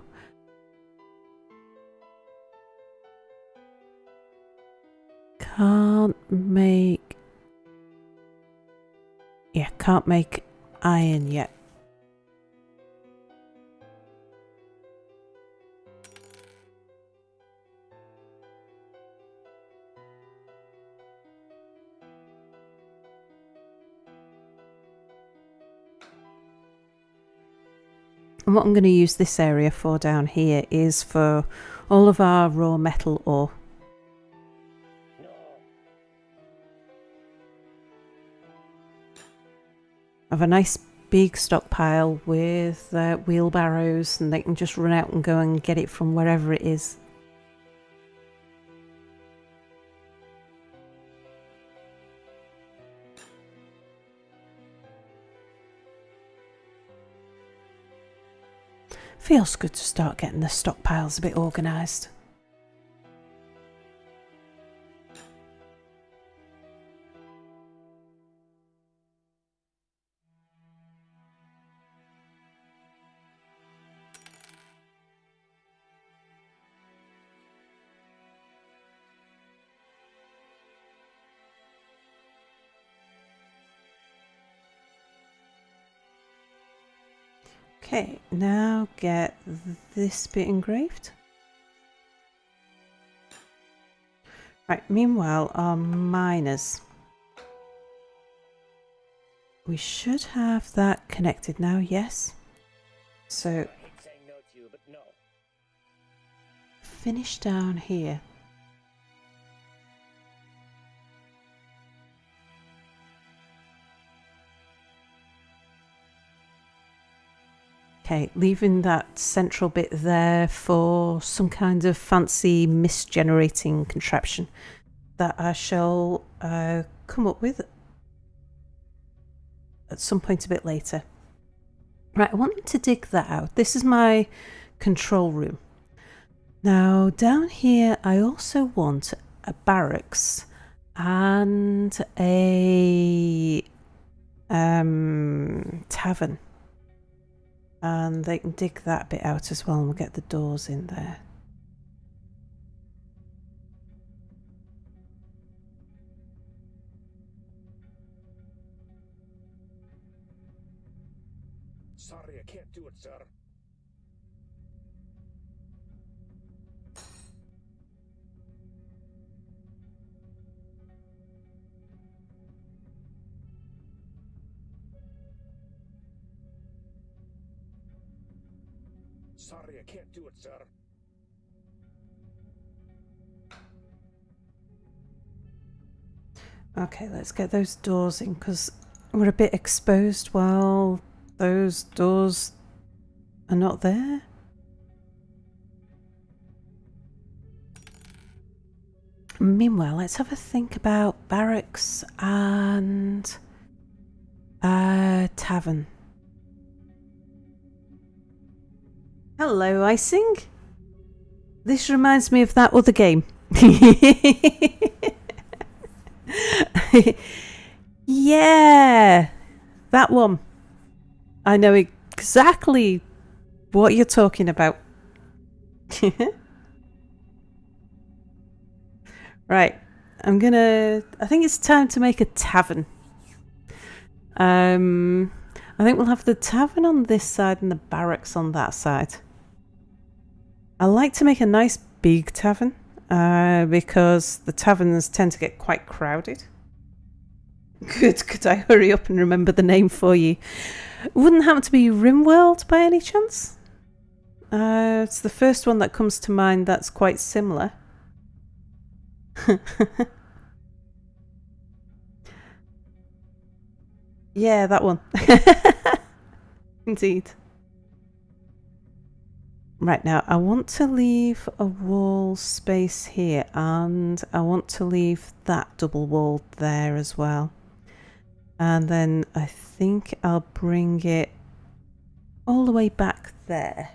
Can't make iron yet. And what I'm going to use this area for down here is for all of our raw metal ore. No. I have a nice big stockpile with wheelbarrows, and they can just run out and go and get it from wherever it is. Feels good to start getting the stockpiles a bit organised. Okay, now get this bit engraved. Right, meanwhile, our miners. We should have that connected now, yes. So, I hate saying no to you, but no. finish down here. Okay, leaving that central bit there for some kind of fancy mist generating contraption that I shall come up with at some point a bit later. Right, I want to dig that out. This is my control room. Now down here I also want a barracks and a tavern. And they can dig that bit out as well, and we'll get the doors in there. Sorry, I can't do it, sir. Sorry, I can't do it, sir. Okay, let's get those doors in, because we're a bit exposed while those doors are not there. Meanwhile, let's have a think about barracks and tavern. Hello, Icing. This reminds me of that other game. Yeah, that one. I know exactly what you're talking about. Right, I think it's time to make a tavern. I think we'll have the tavern on this side and the barracks on that side. I like to make a nice big tavern because the taverns tend to get quite crowded. Good, could I hurry up and remember the name for you? Wouldn't happen to be Rimworld by any chance? It's the first one that comes to mind that's quite similar. Yeah, that one. Indeed. Right, now I want to leave a wall space here, and I want to leave that double wall there as well. And then I think I'll bring it all the way back there.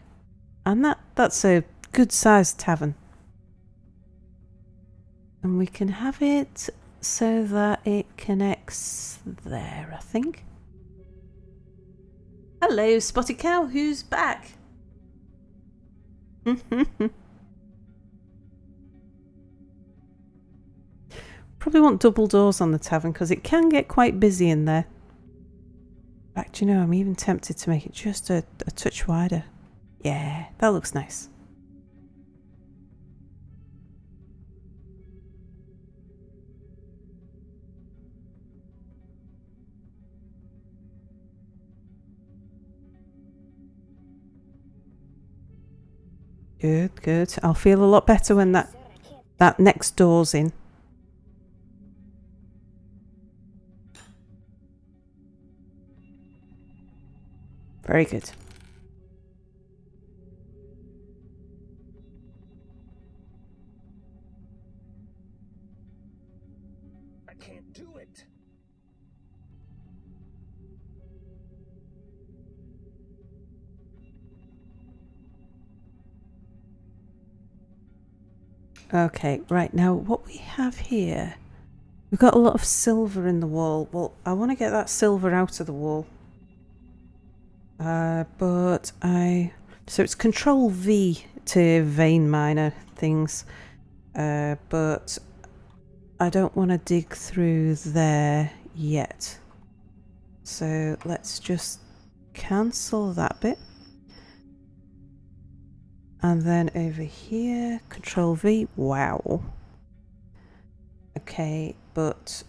And that's a good sized tavern. And we can have it so that it connects there, I think. Hello, Spotty Cow, who's back? Probably want double doors on the tavern because it can get quite busy in there. In fact, you know, I'm even tempted to make it just a touch wider. Yeah, that looks nice. Good, good. I'll feel a lot better when Sir, I can't. that next door's in. Very good. I can't do it. Okay, right now what we have here, we've got a lot of silver in the wall. Well, I want to get that silver out of the wall. So it's Control V to vein miner things, but I don't want to dig through there yet. So let's just cancel that bit. And then over here, Control V. Wow. Okay, but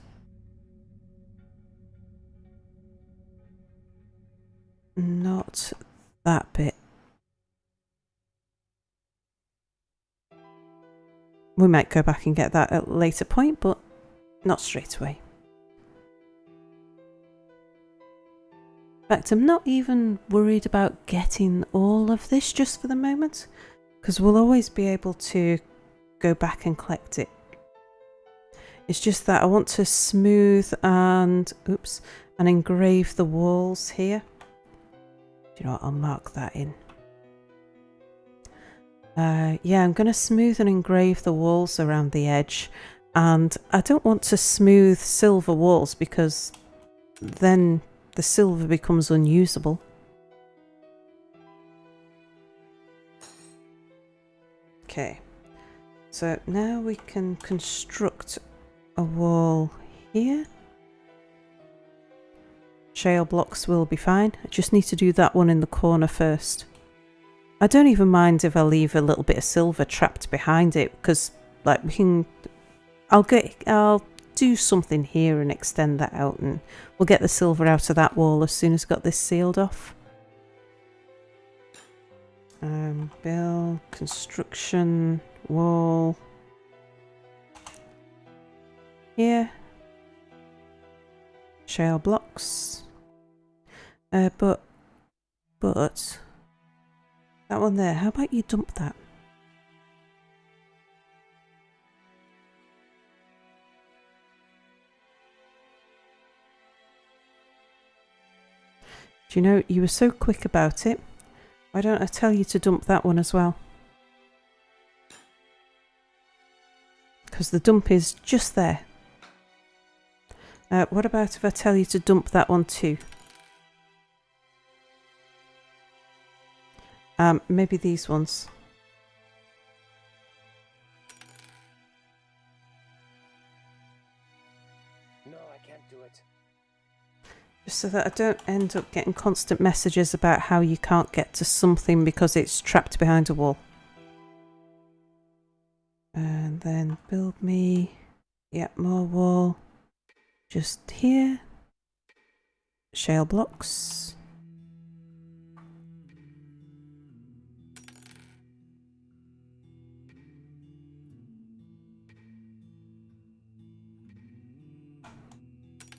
not that bit. We might go back and get that at a later point, but not straight away. In fact, I'm not even worried about getting all of this just for the moment, because we'll always be able to go back and collect it. It's just that I want to smooth and engrave the walls here. Do you know what? I'll mark that in. Yeah, I'm going to smooth and engrave the walls around the edge, and I don't want to smooth silver walls because then the silver becomes unusable. Okay, so now we can construct a wall here. Shale blocks will be fine. I just need to do that one in the corner first. I don't even mind if I leave a little bit of silver trapped behind it, because like we can, I'll do something here and extend that out, and we'll get the silver out of that wall as soon as I've got this sealed off. Build, construction, wall. Here. Shale blocks. But that one there, how about you dump that? Do you know, you were so quick about it. Why don't I tell you to dump that one as well? Because the dump is just there. What about if I tell you to dump that one too? Maybe these ones. No, I can't do it. Just so that I don't end up getting constant messages about how you can't get to something because it's trapped behind a wall. And then build me, yeah, more wall. Just here. Shale blocks.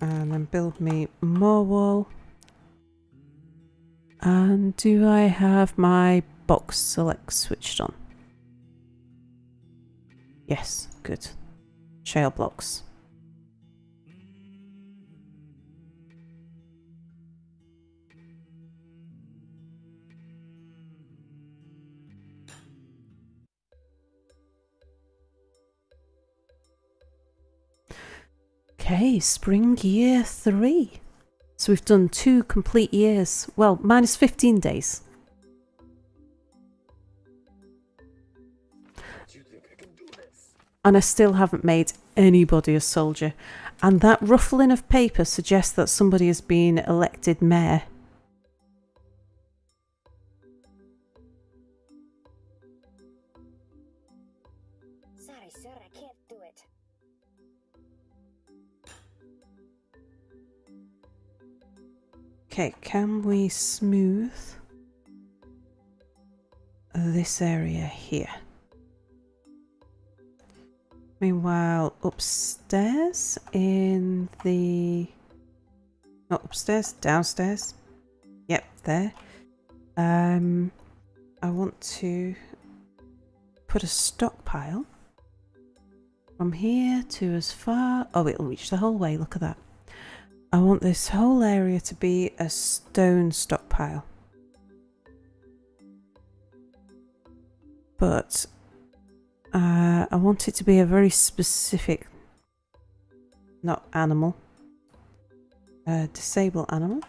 And then build me more wall. And do I have my box select switched on? Yes, good. Shale blocks. Okay, spring year 3. So we've done 2 complete years. Well, minus 15 days. Do you think I can do this? And I still haven't made anybody a soldier. And that ruffling of paper suggests that somebody has been elected mayor. Sorry, sir, I can't do it. Okay, can we smooth this area here. Meanwhile, upstairs in the... Not upstairs, downstairs. Yep, there. I want to put a stockpile from here to as far... Oh, it'll reach the whole way, look at that. I want this whole area to be a stone stockpile. But I want it to be a very specific, not animal, disable animal,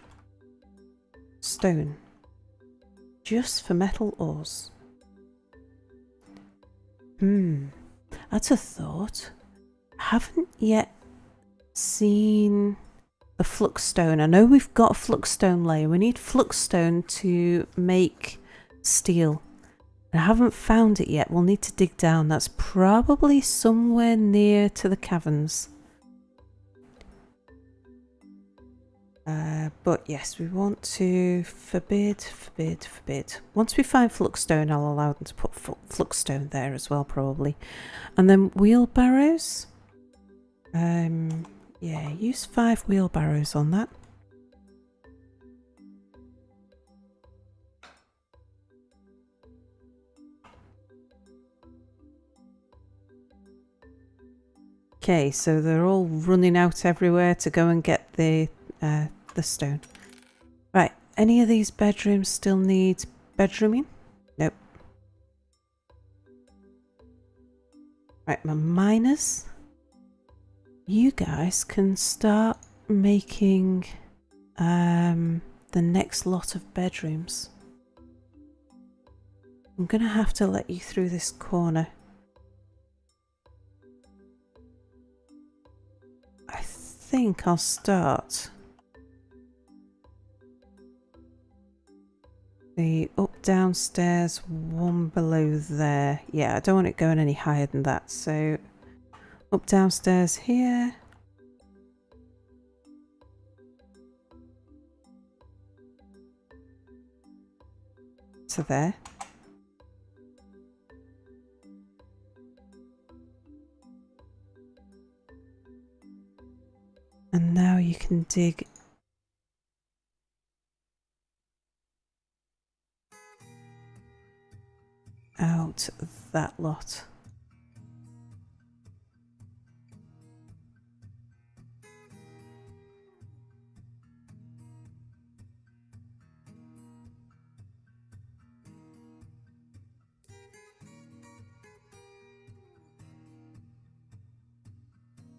stone, just for metal ores. That's a thought. I haven't yet seen the fluxstone. I know we've got a fluxstone layer. We need fluxstone to make steel. I haven't found it yet. We'll need to dig down. That's probably somewhere near to the caverns. But yes, we want to forbid. Once we find fluxstone, I'll allow them to put fluxstone there as well, probably. And then wheelbarrows. Yeah, use 5 wheelbarrows on that. Okay, so they're all running out everywhere to go and get the stone. Right, any of these bedrooms still need bedrooming? Nope. Right, my miners. You guys can start making the next lot of bedrooms. I'm gonna have to let you through this corner. I think I'll start the up downstairs, one below there. Yeah, I don't want it going any higher than that, so up downstairs here. To there. And now you can dig out that lot.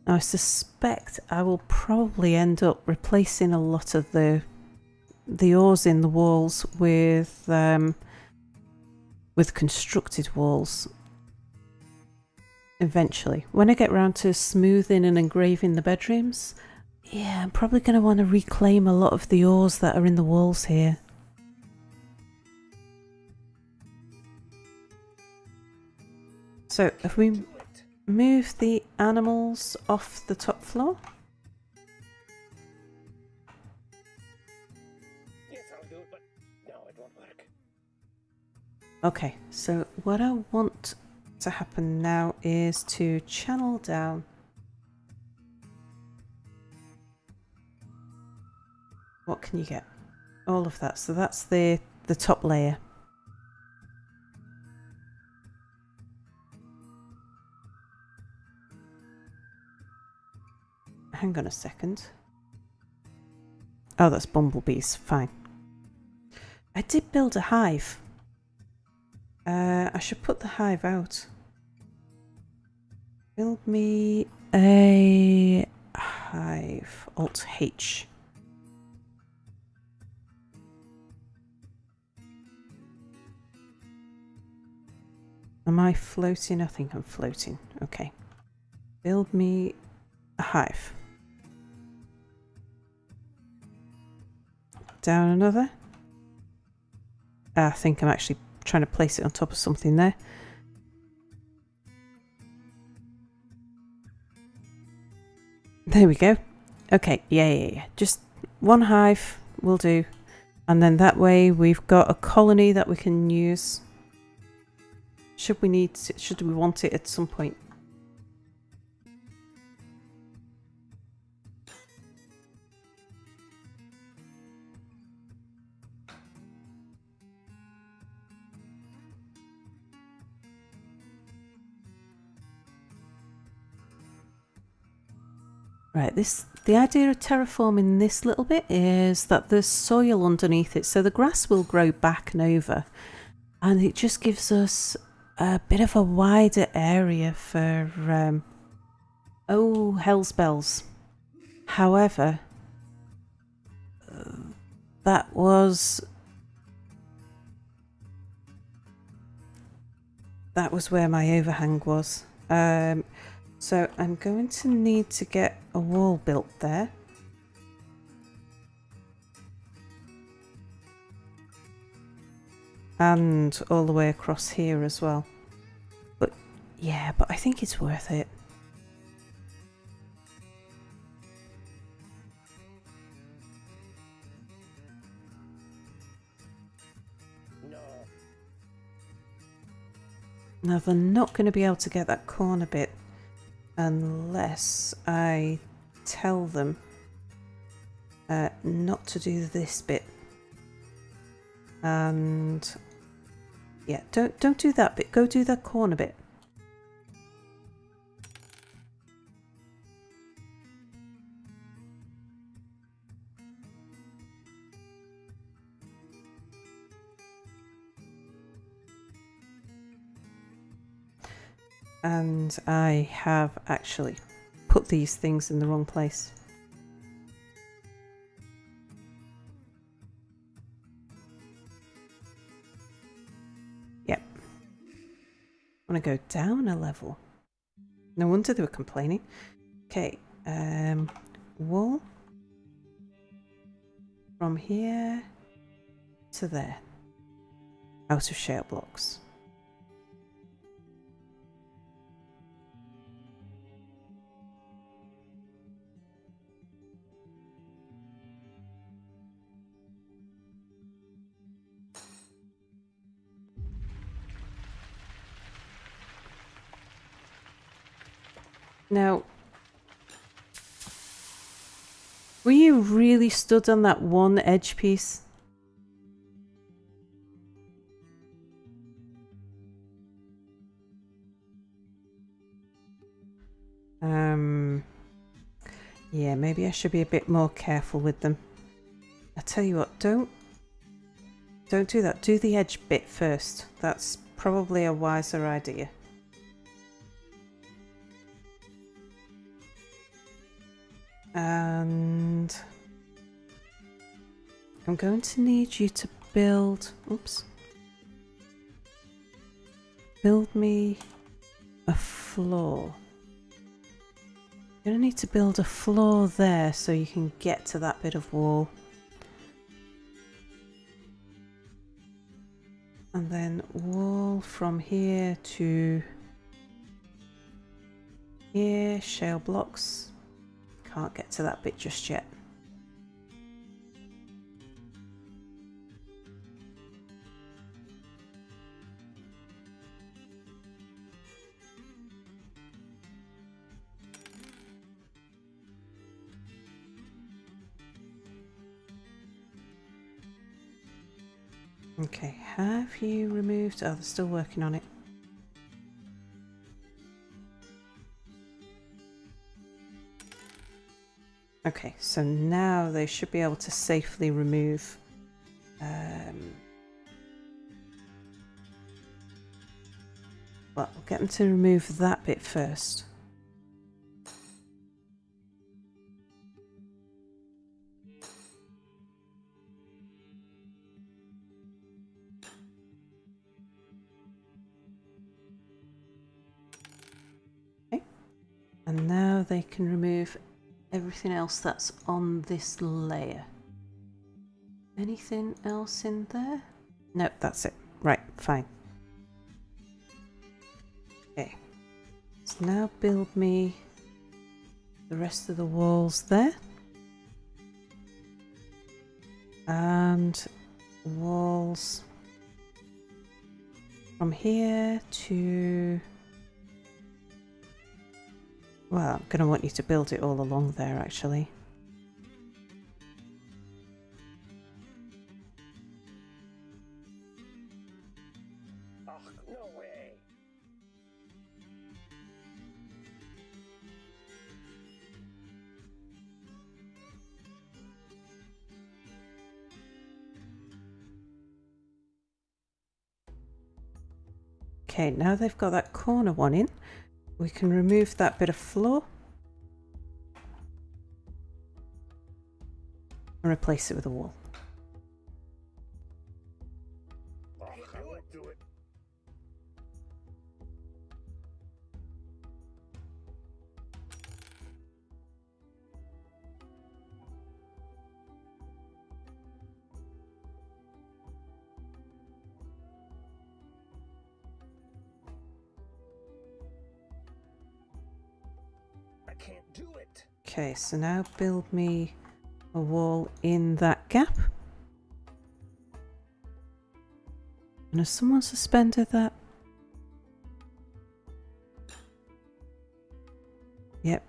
Now I suspect I will probably end up replacing a lot of the ores in the walls with constructed walls eventually. When I get round to smoothing and engraving the bedrooms, yeah, I'm probably going to want to reclaim a lot of the ores that are in the walls here. So if we move the animals off the top floor. Yes, I'll do it, but no, it won't work. Okay, so what I want to happen now is to channel down. What can you get? All of that. So that's the top layer. Hang on a second. Oh, that's bumblebees. Fine. I did build a hive. I should put the hive out. Build me a hive. Alt H. Am I floating? I think I'm floating. Okay. Build me a hive. Down another. I think I'm actually trying to place it on top of something there. There we go. Okay, yeah. Just one hive will do. And then that way we've got a colony that we can use. should we want it at some point. Right, the idea of terraforming this little bit is that there's soil underneath it, so the grass will grow back and over, and it just gives us a bit of a wider area for oh, hell's bells. However, that was where my overhang was. So I'm going to need to get a wall built there. And all the way across here as well. But yeah, I think it's worth it. No. Now they're not going to be able to get that corner bit unless I tell them not to do this bit. And yeah, don't do that bit. Go do that corner bit. And I have actually put these things in the wrong place. Yep. I want to go down a level. No wonder they were complaining. Okay, wall from here to there. Out of shale blocks. Now, were you really stood on that one edge piece? Yeah, maybe I should be a bit more careful with them. I tell you what, don't do that. Do the edge bit first. That's probably a wiser idea. And I'm going to need you to build, build me a floor. You're going to need to build a floor there so you can get to that bit of wall. And then wall from here to here, shale blocks. Can't get to that bit just yet. Okay, have you removed... Oh, they're still working on it. Okay, so now they should be able to safely remove well, we'll get them to remove that bit first. Okay, and now they can remove everything else that's on this layer. Anything else in there? No, that's it. Right, fine. Okay, so now build me the rest of the walls there. And walls from here to... Well, I'm going to want you to build it all along there, actually. Oh, no way. Okay, now they've got that corner one in, we can remove that bit of floor and replace it with a wall. Oh, I won't do it. I can't do it. Okay, so now build me a wall in that gap. And has someone suspended that? Yep.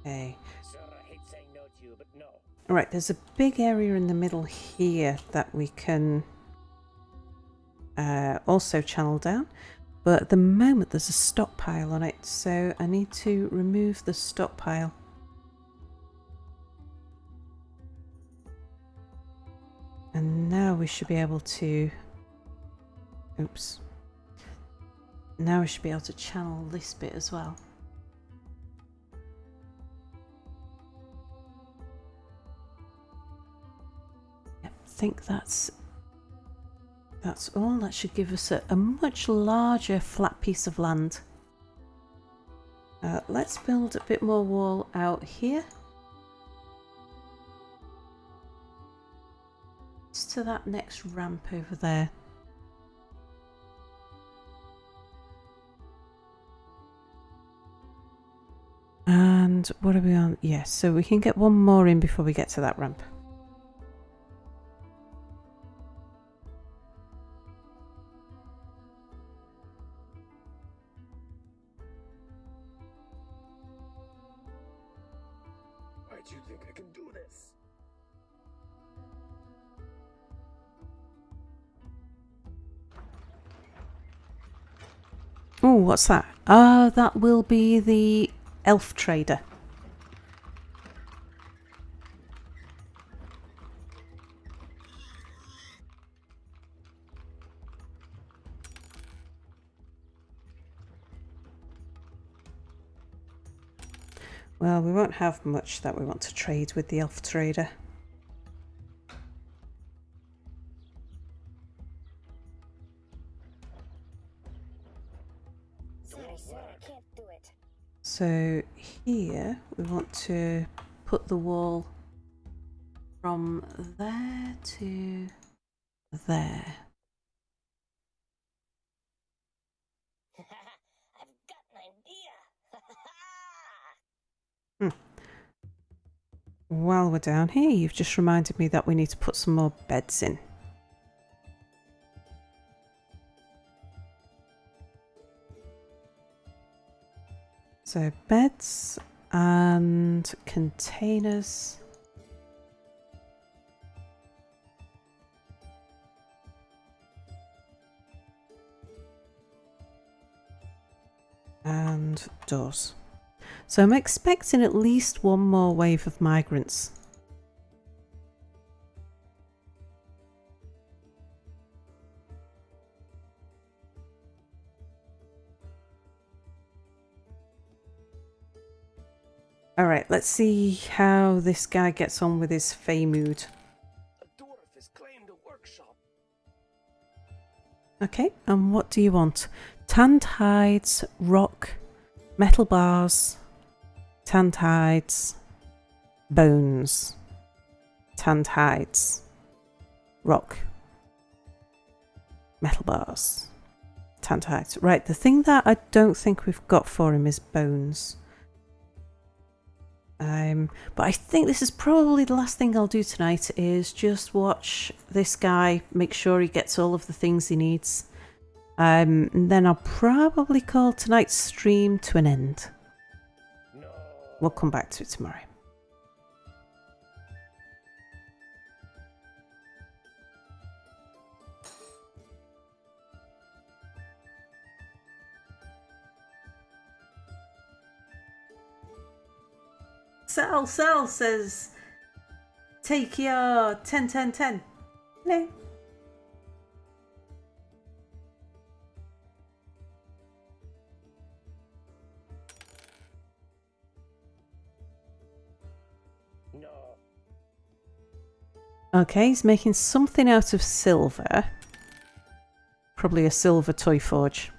Okay. Sir, I hate saying no to you, but no. Alright, there's a big area in the middle here that we can also channel down. But at the moment there's a stockpile on it, so I need to remove the stockpile. And now we should be able to... Oops. Now we should be able to channel this bit as well. Yep, I think that's all. That should give us a much larger flat piece of land. Let's build a bit more wall out here. Just to that next ramp over there. And what are we on? Yes, so we can get one more in before we get to that ramp. Why do you think I can do this? Oh, what's that? Ah, that will be the elf trader. Well, we won't have much that we want to trade with the elf trader. Sorry, sir, I can't do it. So here we want to put the wall from there to there. I've got an idea. While we're down here, you've just reminded me that we need to put some more beds in. So beds and containers. And doors. So I'm expecting at least one more wave of migrants. Alright, let's see how this guy gets on with his Fey mood. A dwarf has claimed a workshop. Okay, and what do you want? Tanned hides, rock, metal bars, tanned hides, bones, tanned hides, rock, metal bars. Tantalite. Right, the thing that I don't think we've got for him is bones. But I think this is probably the last thing I'll do tonight is just watch this guy, make sure he gets all of the things he needs. And then I'll probably call tonight's stream to an end. No. We'll come back to it tomorrow. Sal says, take your 10-10-10. No. No. Okay, he's making something out of silver. Probably a silver toy forge.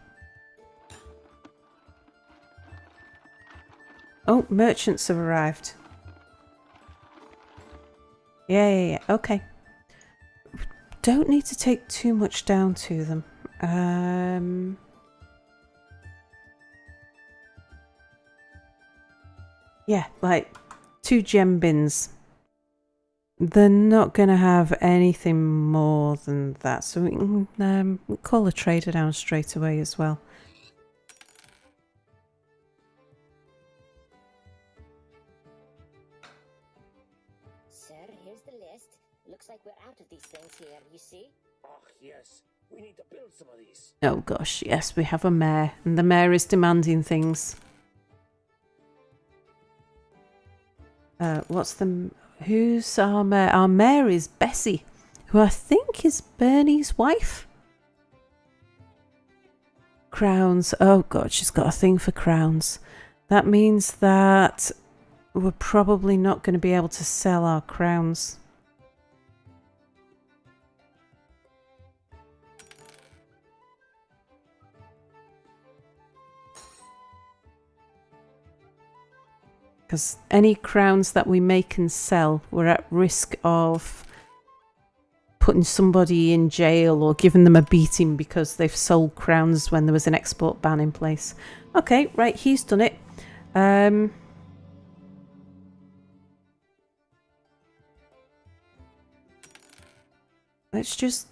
Oh, merchants have arrived. Yeah, okay. Don't need to take too much down to them. Yeah, like 2 gem bins. They're not going to have anything more than that. So we can call a trader down straight away as well. Sir, here's the list. Looks like we're out of these things here, you see? Oh, yes. We need to build some of these. Oh gosh, yes, we have a mayor. And the mayor is demanding things. Who's our mayor? Our mayor is Bessie, who I think is Bernie's wife. Crowns. Oh god, she's got a thing for crowns. That means that we're probably not going to be able to sell our crowns. Because any crowns that we make and sell, we're at risk of putting somebody in jail or giving them a beating because they've sold crowns when there was an export ban in place. Okay, right, he's done it. Let's just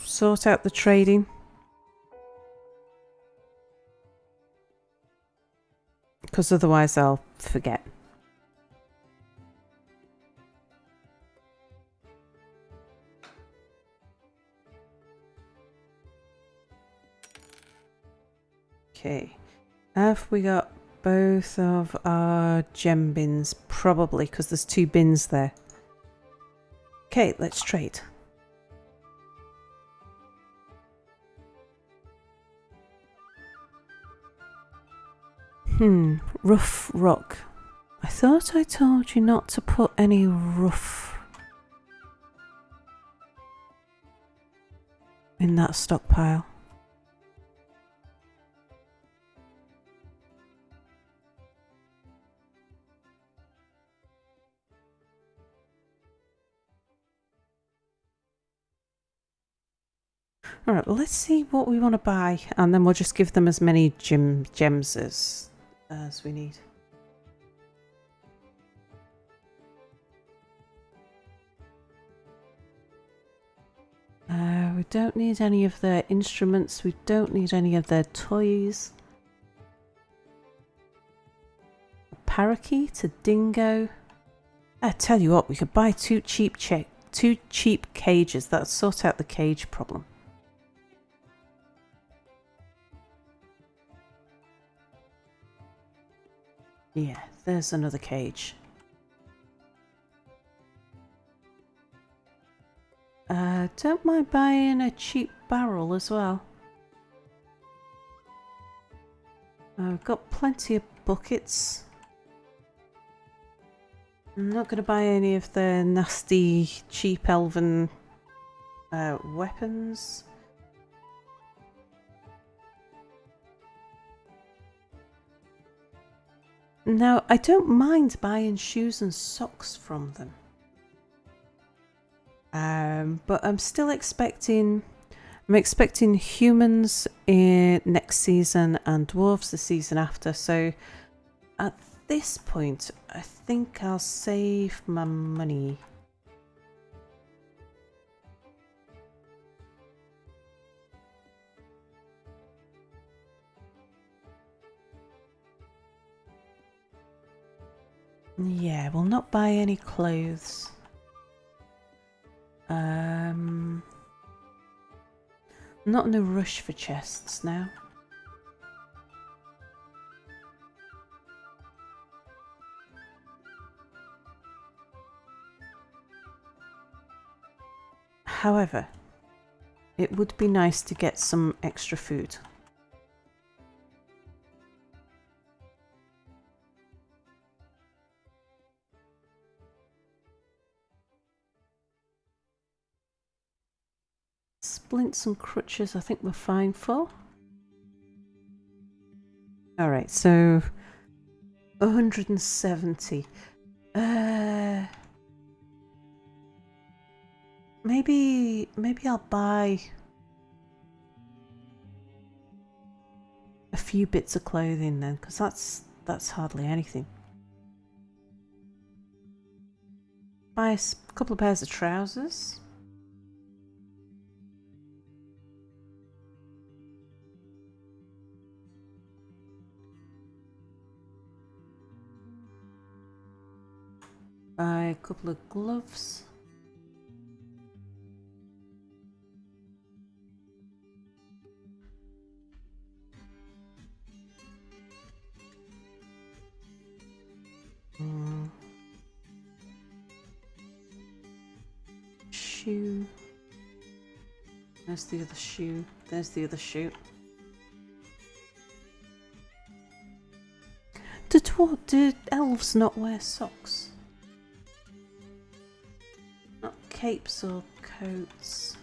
sort out the trading. Because otherwise I'll forget. Okay. Have we got both of our gem bins? Probably, because there's 2 bins there. Okay, let's trade. Rough rock. I thought I told you not to put any rough in that stockpile. Alright, well, let's see what we want to buy, and then we'll just give them as many gems as we need. We don't need any of their instruments, we don't need any of their toys. A parakeet, a dingo. I tell you what, we could buy 2 cheap cages. That'll sort out the cage problem. Yeah, there's another cage. Don't mind buying a cheap barrel as well. I've got plenty of buckets. I'm not going to buy any of the nasty, cheap elven weapons. Now, I don't mind buying shoes and socks from them. But I'm still expecting I'm expecting humans in next season and dwarves the season after, so at this point I think I'll save my money. Yeah, we'll not buy any clothes. Not in a rush for chests now. However, it would be nice to get some extra food. Splints and crutches I think we're fine for. Alright, so 170. Maybe I'll buy a few bits of clothing then, because that's hardly anything. Buy a couple of pairs of trousers. Buy a couple of gloves. Shoe. There's the other shoe. There's the other shoe. Do elves not wear socks? Not capes or coats.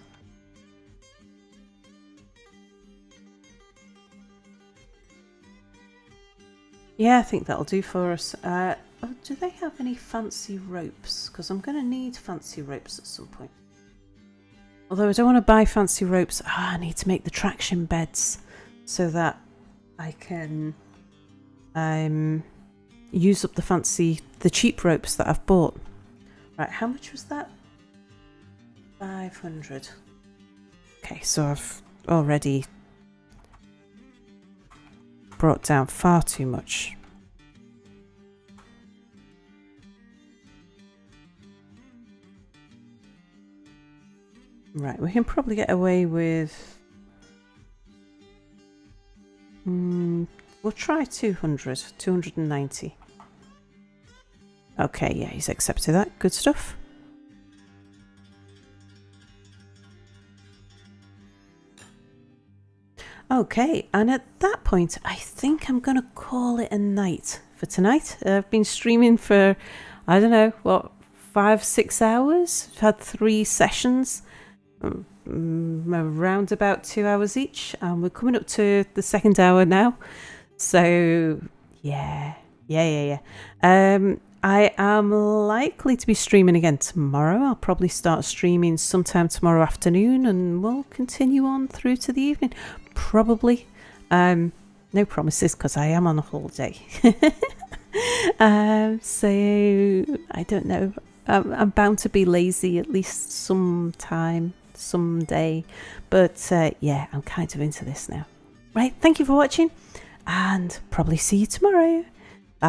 Yeah, I think that'll do for us. Oh, do they have any fancy ropes? Because I'm going to need fancy ropes at some point. Although I don't want to buy fancy ropes. I need to make the traction beds so that I can use up the cheap ropes that I've bought. Right, how much was that? 500. Okay, so I've already brought down far too much. Right, we can probably get away with... we'll try 290. Okay, yeah, he's accepted that. Good stuff. Okay, and at that point, I think I'm going to call it a night for tonight. I've been streaming for, I don't know, what, 5-6 hours? I've had 3 sessions, around about 2 hours each, and we're coming up to the 2nd hour now. So, yeah. I am likely to be streaming again tomorrow. I'll probably start streaming sometime tomorrow afternoon, and we'll continue on through to the evening. Probably. No promises, because I am on a holiday. So, I don't know. I'm bound to be lazy at least sometime, someday. But, yeah, I'm kind of into this now. Right, thank you for watching, and probably see you tomorrow.